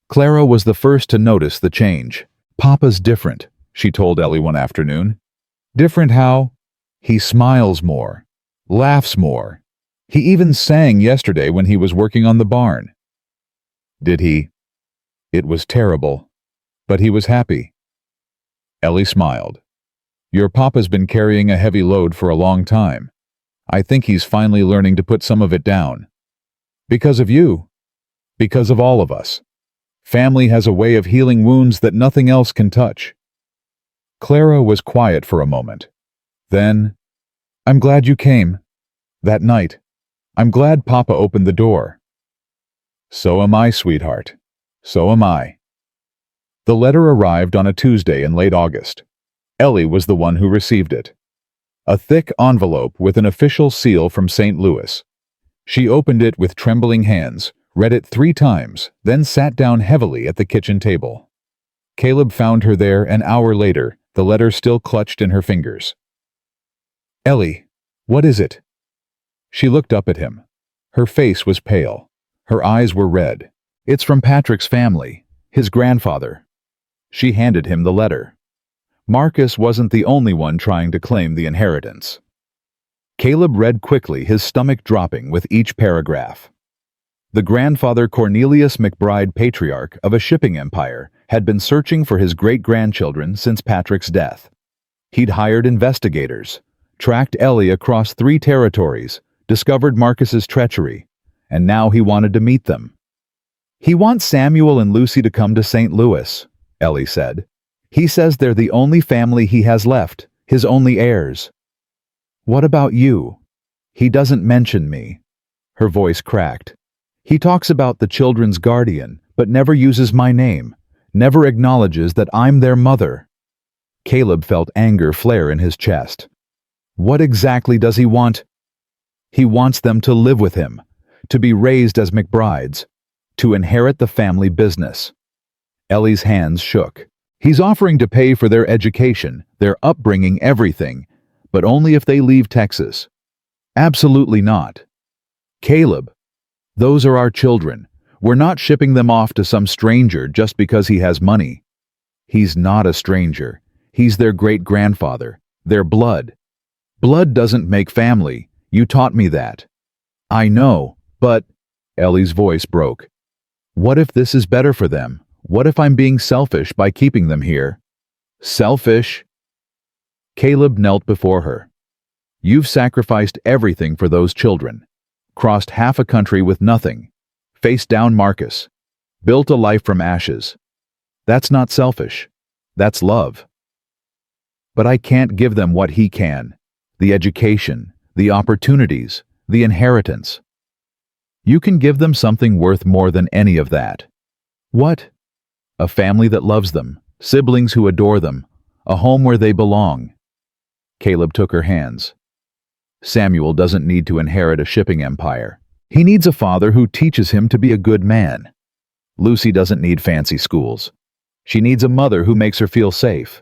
Clara was the first to notice the change. "Papa's different," she told Ellie one afternoon. "Different how? He smiles more. Laughs more. He even sang yesterday when he was working on the barn." "Did he?" "It was terrible. But he was happy." Ellie smiled. "Your papa's been carrying a heavy load for a long time. I think he's finally learning to put some of it down. Because of you. Because of all of us. Family has a way of healing wounds that nothing else can touch." Clara was quiet for a moment. Then, "I'm glad you came. That night. I'm glad Papa opened the door." "So am I, sweetheart. So am I." The letter arrived on a Tuesday in late August. Ellie was the one who received it. A thick envelope with an official seal from St. Louis. She opened it with trembling hands, read it 3 times, then sat down heavily at the kitchen table. Caleb found her there an hour later, the letter still clutched in her fingers. "Ellie, what is it?" She looked up at him. Her face was pale. Her eyes were red. "It's from Patrick's family, his grandfather." She handed him the letter. Marcus wasn't the only one trying to claim the inheritance. Caleb read quickly, his stomach dropping with each paragraph. The grandfather Cornelius McBride, patriarch of a shipping empire, had been searching for his great-grandchildren since Patrick's death. He'd hired investigators, tracked Ellie across 3 territories, discovered Marcus's treachery, and now he wanted to meet them. "He wants Samuel and Lucy to come to St. Louis," Ellie said. "He says they're the only family he has left, his only heirs." "What about you?" "He doesn't mention me." Her voice cracked. "He talks about the children's guardian, but never uses my name, never acknowledges that I'm their mother." Caleb felt anger flare in his chest. What exactly does he want? He wants them to live with him, to be raised as McBrides, to inherit the family business. Ellie's hands shook. He's offering to pay for their education, their upbringing, everything, but only if they leave Texas. Absolutely not. "Caleb, those are our children. We're not shipping them off to some stranger just because he has money." "He's not a stranger. He's their great-grandfather, their blood. Blood doesn't make family. You taught me that." "I know, but—" Ellie's voice broke. "What if this is better for them? What if I'm being selfish by keeping them here?" "Selfish?" Caleb knelt before her. "You've sacrificed everything for those children, crossed half a country with nothing, faced down Marcus, built a life from ashes. That's not selfish. That's love." "But I can't give them what he can, the education, the opportunities, the inheritance." "You can give them something worth more than any of that." "What?" "A family that loves them, siblings who adore them, a home where they belong." Caleb took her hands. "Samuel doesn't need to inherit a shipping empire. He needs a father who teaches him to be a good man. Lucy doesn't need fancy schools. She needs a mother who makes her feel safe."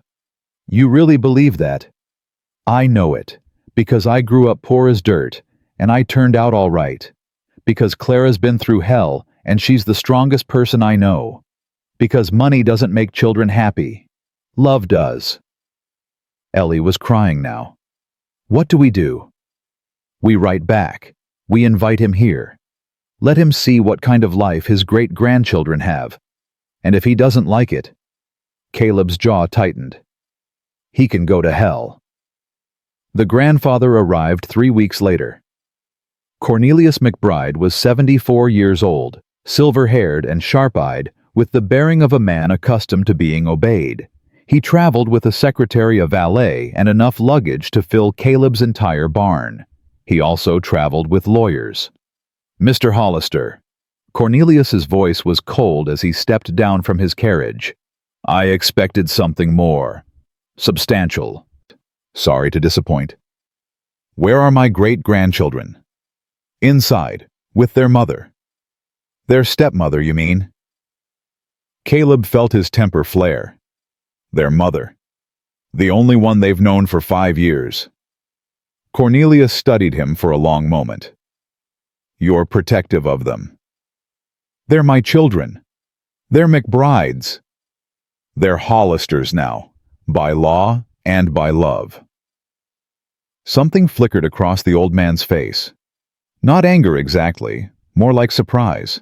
"You really believe that?" "I know it, because I grew up poor as dirt, and I turned out all right. Because Clara's been through hell, and she's the strongest person I know. Because money doesn't make children happy. Love does." Ellie was crying now. "What do we do?" "We write back. We invite him here. Let him see what kind of life his great-grandchildren have. And if he doesn't like it—" Caleb's jaw tightened. "He can go to hell." The grandfather arrived 3 weeks later. Cornelius McBride was 74 years old, silver-haired and sharp-eyed, with the bearing of a man accustomed to being obeyed. He traveled with a secretary, a valet, and enough luggage to fill Caleb's entire barn. He also traveled with lawyers. "Mr. Hollister." Cornelius's voice was cold as he stepped down from his carriage. "I expected something more. Substantial. Sorry to disappoint. Where are my great-grandchildren?" "Inside, with their mother." "Their stepmother, you mean?" Caleb felt his temper flare. "Their mother. The only one they've known for 5 years. Cornelius studied him for a long moment. "You're protective of them." "They're my children. They're McBrides. They're Hollisters now, by law and by love." Something flickered across the old man's face. Not anger exactly, more like surprise.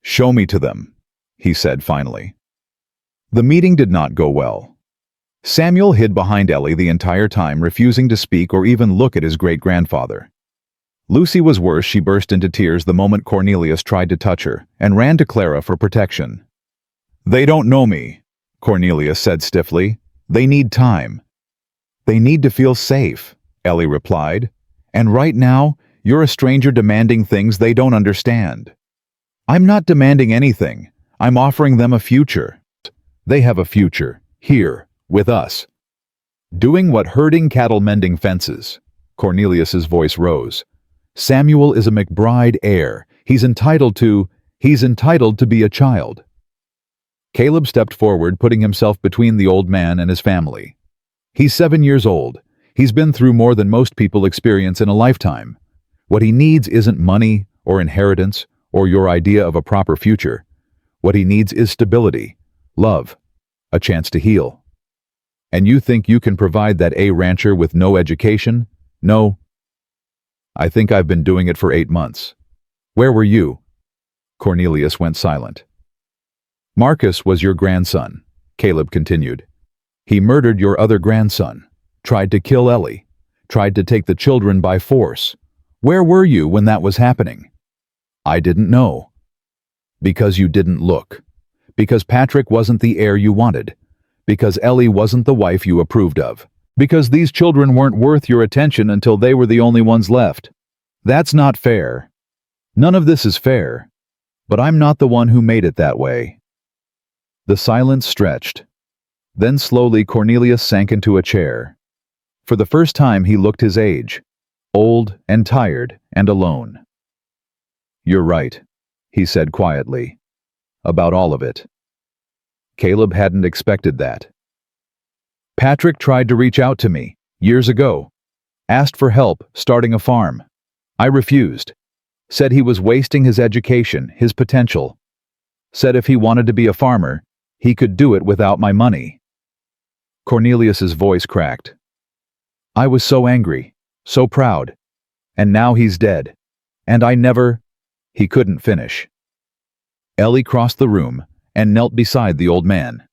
"Show me to them," he said finally. The meeting did not go well. Samuel hid behind Ellie the entire time, refusing to speak or even look at his great-grandfather. Lucy was worse. She burst into tears the moment Cornelius tried to touch her, and ran to Clara for protection. "They don't know me," Cornelius said stiffly. "They need time." "They need to feel safe," Ellie replied. "And right now, you're a stranger demanding things they don't understand." "I'm not demanding anything. I'm offering them a future." "They have a future, here, with us." "Doing what? Herding cattle, mending fences." Cornelius's voice rose. "Samuel is a McBride heir. He's entitled to be a child." Caleb stepped forward, putting himself between the old man and his family. "He's 7 years old. He's been through more than most people experience in a lifetime. What he needs isn't money or inheritance or your idea of a proper future. What he needs is stability, love, a chance to heal. And you think you can provide that a rancher with no education? No. I think I've been doing it for 8 months. Where were you?" Cornelius went silent. "Marcus was your grandson," Caleb continued. "He murdered your other grandson. tried to kill Ellie, tried to take the children by force. Where were you when that was happening? I didn't know. Because you didn't look. Because Patrick wasn't the heir you wanted. Because Ellie wasn't the wife you approved of. Because these children weren't worth your attention until they were the only ones left. That's not fair. None of this is fair. But I'm not the one who made it that way. The silence stretched. Then slowly Cornelius sank into a chair. For the first time he looked his age. Old and tired and alone. You're right, he said quietly. About all of it. Caleb hadn't expected that. Patrick tried to reach out to me, years ago. Asked for help starting a farm. I refused. Said he was wasting his education, his potential. Said if he wanted to be a farmer, he could do it without my money. Cornelius's voice cracked. I was so angry, so proud. And now he's dead. And I never... He couldn't finish. Ellie crossed the room and knelt beside the old man.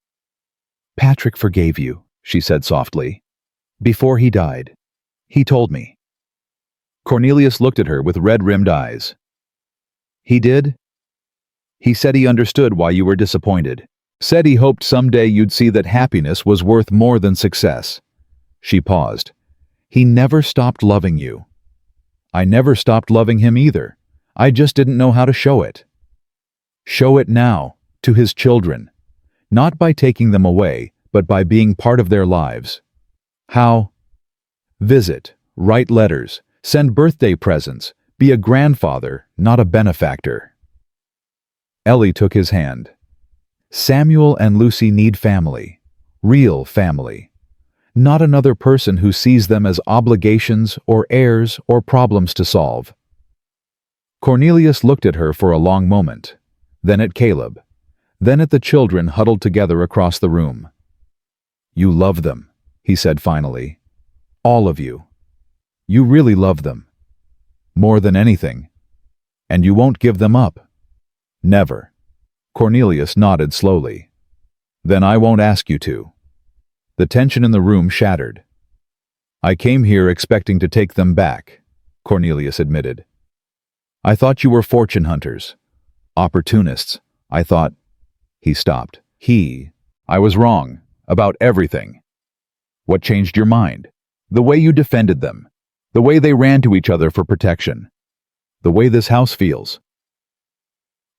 Patrick forgave you, she said softly. Before he died. He told me. Cornelius looked at her with red-rimmed eyes. He did? He said he understood why you were disappointed. Said he hoped someday you'd see that happiness was worth more than success. She paused. He never stopped loving you. I never stopped loving him either. I just didn't know how to show it. Show it now, to his children. Not by taking them away, but by being part of their lives. How? Visit, write letters, send birthday presents, be a grandfather, not a benefactor. Ellie took his hand. Samuel and Lucy need family. Real family. Not another person who sees them as obligations or heirs or problems to solve. Cornelius looked at her for a long moment, then at Caleb, then at the children huddled together across the room. You love them, he said finally. All of you. You really love them. More than anything. And you won't give them up. Never. Cornelius nodded slowly. Then I won't ask you to. The tension in the room shattered. I came here expecting to take them back, Cornelius admitted. I thought you were fortune hunters. Opportunists. I thought... He stopped. I was wrong. About everything. What changed your mind? The way you defended them. The way they ran to each other for protection. The way this house feels.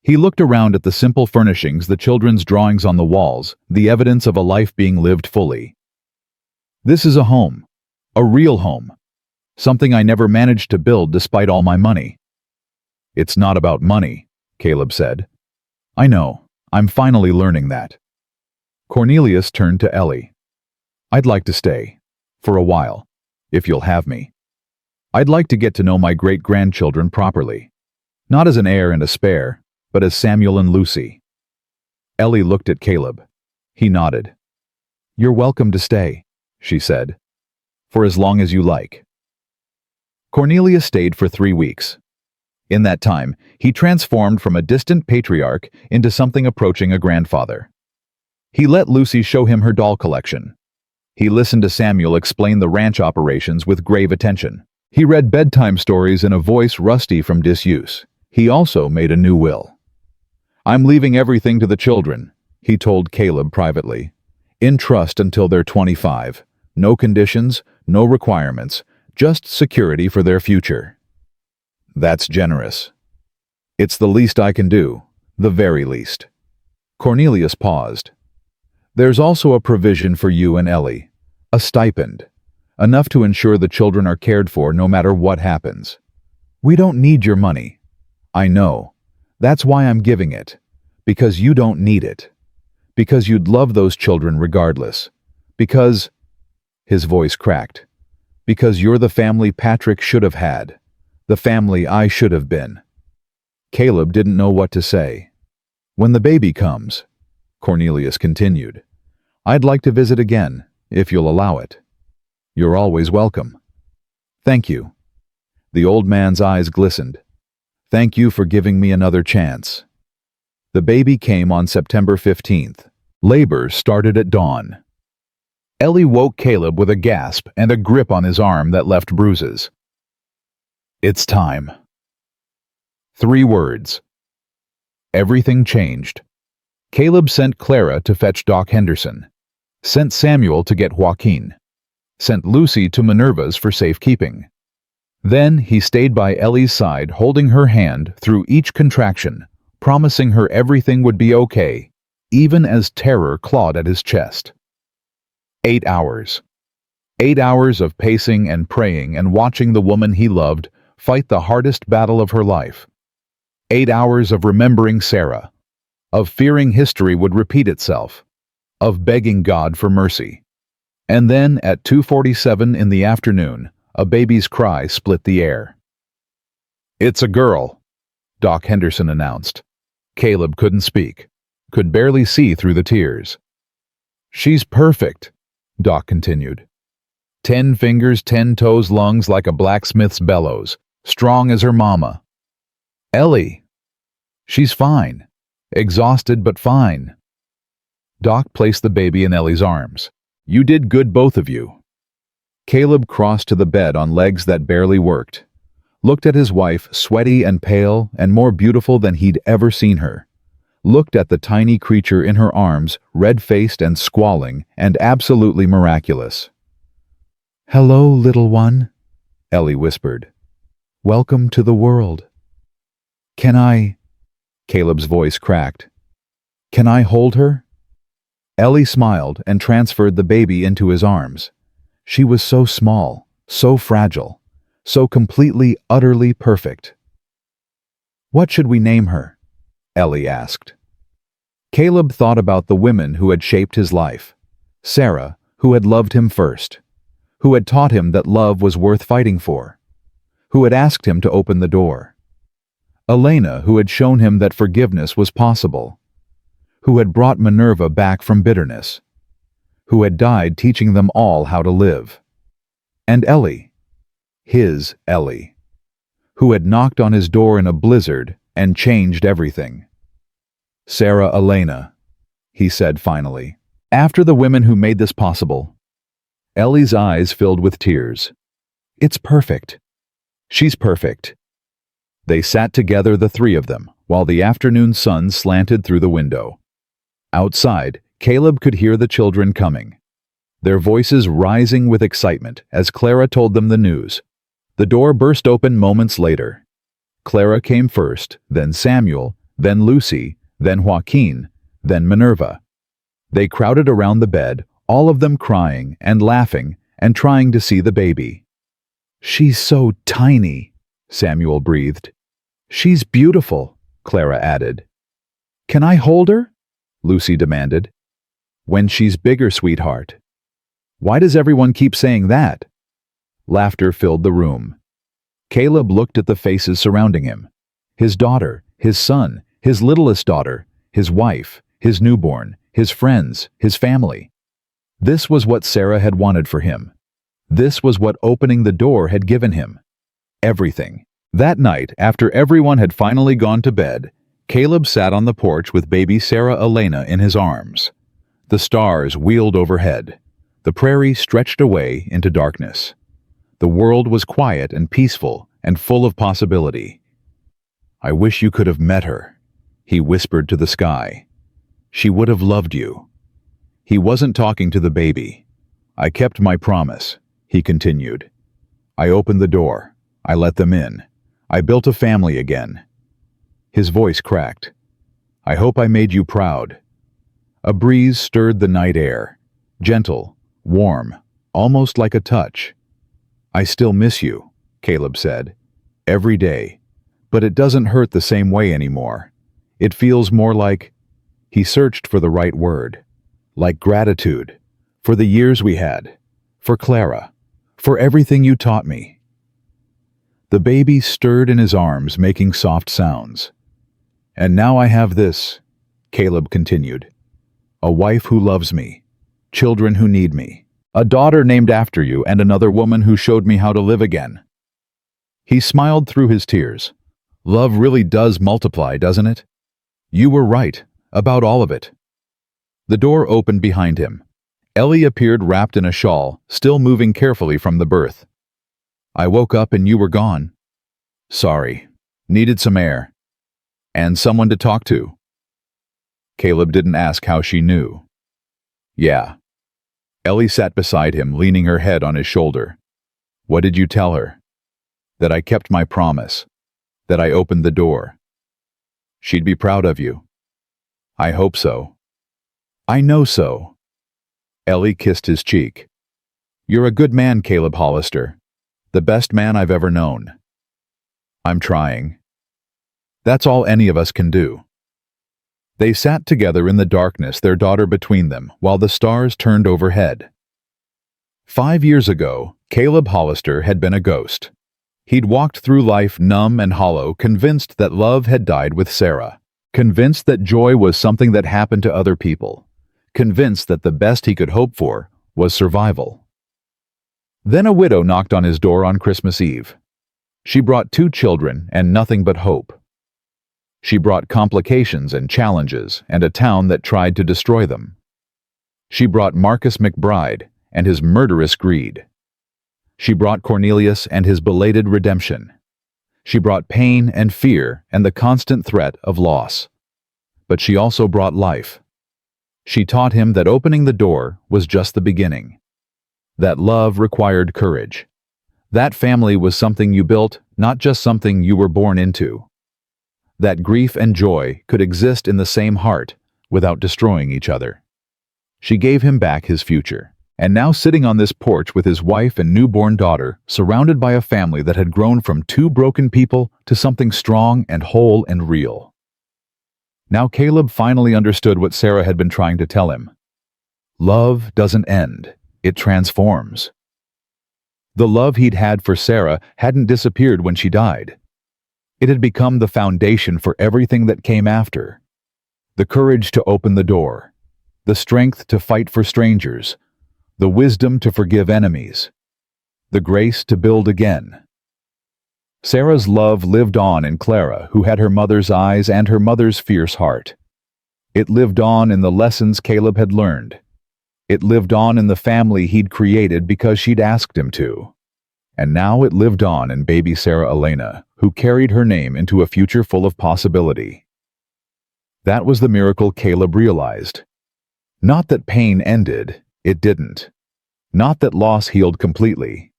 He looked around at the simple furnishings, the children's drawings on the walls, the evidence of a life being lived fully. This is a home. A real home. Something I never managed to build despite all my money. It's not about money, Caleb said. I know. I'm finally learning that. Cornelius turned to Ellie. I'd like to stay. For a while. If you'll have me. I'd like to get to know my great-grandchildren properly. Not as an heir and a spare, but as Samuel and Lucy. Ellie looked at Caleb. He nodded. You're welcome to stay, she said. For as long as you like. Cornelius stayed for 3 weeks. In that time, he transformed from a distant patriarch into something approaching a grandfather. He let Lucy show him her doll collection. He listened to Samuel explain the ranch operations with grave attention. He read bedtime stories in a voice rusty from disuse. He also made a new will. I'm leaving everything to the children, he told Caleb privately. In trust until they're 25. No conditions, no requirements, just security for their future. That's generous. It's the least I can do, the very least. Cornelius paused. There's also a provision for you and Ellie. A stipend. Enough to ensure the children are cared for no matter what happens. We don't need your money. I know. That's why I'm giving it. Because you don't need it. Because you'd love those children regardless. Because... His voice cracked. Because you're the family Patrick should have had. The family I should have been. Caleb didn't know what to say. When the baby comes, Cornelius continued, I'd like to visit again, if you'll allow it. You're always welcome. Thank you. The old man's eyes glistened. Thank you for giving me another chance. The baby came on September 15th. Labor started at dawn. Ellie woke Caleb with a gasp and a grip on his arm that left bruises. It's time. 3 words. Everything changed. Caleb sent Clara to fetch Doc Henderson, sent Samuel to get Joaquin, sent Lucy to Minerva's for safekeeping. Then he stayed by Ellie's side, holding her hand through each contraction, promising her everything would be okay, even as terror clawed at his chest. 8 hours. 8 hours of pacing and praying and watching the woman he loved fight the hardest battle of her life. 8 hours of remembering Sarah, of fearing history would repeat itself, of begging God for mercy. And then at 2:47 in the afternoon, a baby's cry split the air. "It's a girl," Doc Henderson announced. Caleb couldn't speak, could barely see through the tears. "She's perfect," Doc continued. 10 fingers, 10 toes, lungs like a blacksmith's bellows, strong as her mama. "Ellie. She's fine. Exhausted but fine." Doc placed the baby in Ellie's arms. "You did good, both of you." Caleb crossed to the bed on legs that barely worked, looked at his wife, sweaty and pale and more beautiful than he'd ever seen her, looked at the tiny creature in her arms, red-faced and squalling and absolutely miraculous. "Hello, little one," Ellie whispered. "Welcome to the world." "Can I—" Caleb's voice cracked. "Can I hold her?" Ellie smiled and transferred the baby into his arms. She was so small, so fragile, so completely, utterly perfect. "What should we name her?" Ellie asked. Caleb thought about the women who had shaped his life. Sarah, who had loved him first, who had taught him that love was worth fighting for, who had asked him to open the door. Elena, who had shown him that forgiveness was possible, who had brought Minerva back from bitterness, who had died teaching them all how to live. And Ellie, his Ellie, who had knocked on his door in a blizzard and changed everything. "Sarah Elena," he said finally. "After the women who made this possible." Ellie's eyes filled with tears. "It's perfect. She's perfect." They sat together, the 3 of them, while the afternoon sun slanted through the window. Outside, Caleb could hear the children coming, their voices rising with excitement as Clara told them the news. The door burst open moments later. Clara came first, then Samuel, then Lucy, then Joaquin, then Minerva. They crowded around the bed, all of them crying and laughing and trying to see the baby. "She's so tiny," Samuel breathed. "She's beautiful," Clara added. "Can I hold her?" Lucy demanded. "When she's bigger, sweetheart." "Why does everyone keep saying that?" Laughter filled the room. Caleb looked at the faces surrounding him. His daughter, his son, his littlest daughter, his wife, his newborn, his friends, his family. This was what Sarah had wanted for him. This was what opening the door had given him. Everything. That night, after everyone had finally gone to bed, Caleb sat on the porch with baby Sarah Elena in his arms. The stars wheeled overhead. The prairie stretched away into darkness. The world was quiet and peaceful and full of possibility. "I wish you could have met her," he whispered to the sky. "She would have loved you." He wasn't talking to the baby. "I kept my promise," he continued. "I opened the door. I let them in. I built a family again." His voice cracked. "I hope I made you proud." A breeze stirred the night air, gentle, warm, almost like a touch. "I still miss you," Caleb said. "Every day. But it doesn't hurt the same way anymore. It feels more like—" He searched for the right word. "Like gratitude. For the years we had. For Clara. For everything you taught me." The baby stirred in his arms, making soft sounds. "And now I have this," Caleb continued. "A wife who loves me. Children who need me. A daughter named after you, and another woman who showed me how to live again." He smiled through his tears. "Love really does multiply, doesn't it? You were right, about all of it." The door opened behind him. Ellie appeared wrapped in a shawl, still moving carefully from the berth. I woke up and you were gone. Sorry. Needed some air. And someone to talk to. Caleb didn't ask how she knew. Yeah. Ellie sat beside him, leaning her head on his shoulder. What did you tell her? That I kept my promise. That I opened the door. She'd be proud of you. I hope so. I know so. Ellie kissed his cheek. You're a good man, Caleb Hollister. The best man I've ever known. I'm trying. That's all any of us can do. They sat together in the darkness, their daughter between them, while the stars turned overhead. 5 years ago, Caleb Hollister had been a ghost. He'd walked through life numb and hollow, convinced that love had died with Sarah, convinced that joy was something that happened to other people, convinced that the best he could hope for was survival. Then a widow knocked on his door on Christmas Eve. She brought 2 children and nothing but hope. She brought complications and challenges and a town that tried to destroy them. She brought Marcus McBride and his murderous greed. She brought Cornelius and his belated redemption. She brought pain and fear and the constant threat of loss. But she also brought life. She taught him that opening the door was just the beginning. That love required courage. That family was something you built, not just something you were born into. That grief and joy could exist in the same heart without destroying each other. She gave him back his future. And now sitting on this porch with his wife and newborn daughter, surrounded by a family that had grown from 2 broken people to something strong and whole and real. Now Caleb finally understood what Sarah had been trying to tell him. Love doesn't end, it transforms. The love he'd had for Sarah hadn't disappeared when she died. It had become the foundation for everything that came after. The courage to open the door, the strength to fight for strangers, the wisdom to forgive enemies, the grace to build again. Sarah's love lived on in Clara, who had her mother's eyes and her mother's fierce heart. It lived on in the lessons Caleb had learned. It lived on in the family he'd created because she'd asked him to. And now it lived on in baby Sarah Elena, who carried her name into a future full of possibility. That was the miracle Caleb realized. Not that pain ended. It didn't. Not that loss healed completely.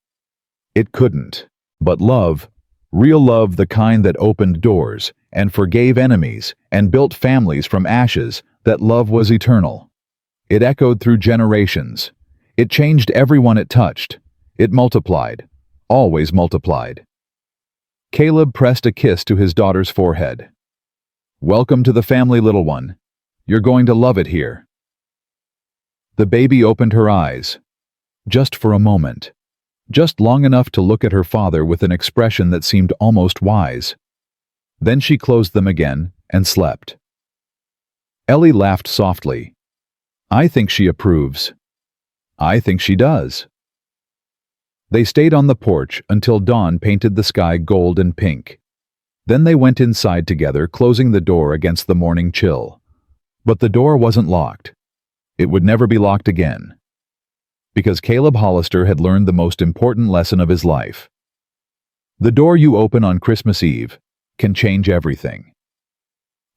It couldn't. But love, real love, the kind that opened doors and forgave enemies and built families from ashes, that love was eternal. It echoed through generations. It changed everyone it touched. It multiplied, always multiplied. Caleb pressed a kiss to his daughter's forehead. Welcome to the family, little one. You're going to love it here. The baby opened her eyes, just for a moment, just long enough to look at her father with an expression that seemed almost wise. Then she closed them again and slept. Ellie laughed softly. I think she approves. I think she does. They stayed on the porch until dawn painted the sky gold and pink. Then they went inside together, closing the door against the morning chill. But the door wasn't locked. It would never be locked again. Because Caleb Hollister had learned the most important lesson of his life. The door you open on Christmas Eve can change everything.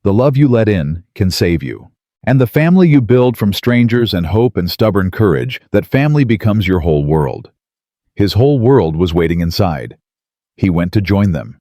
The love you let in can save you. And the family you build from strangers and hope and stubborn courage, that family becomes your whole world. His whole world was waiting inside. He went to join them.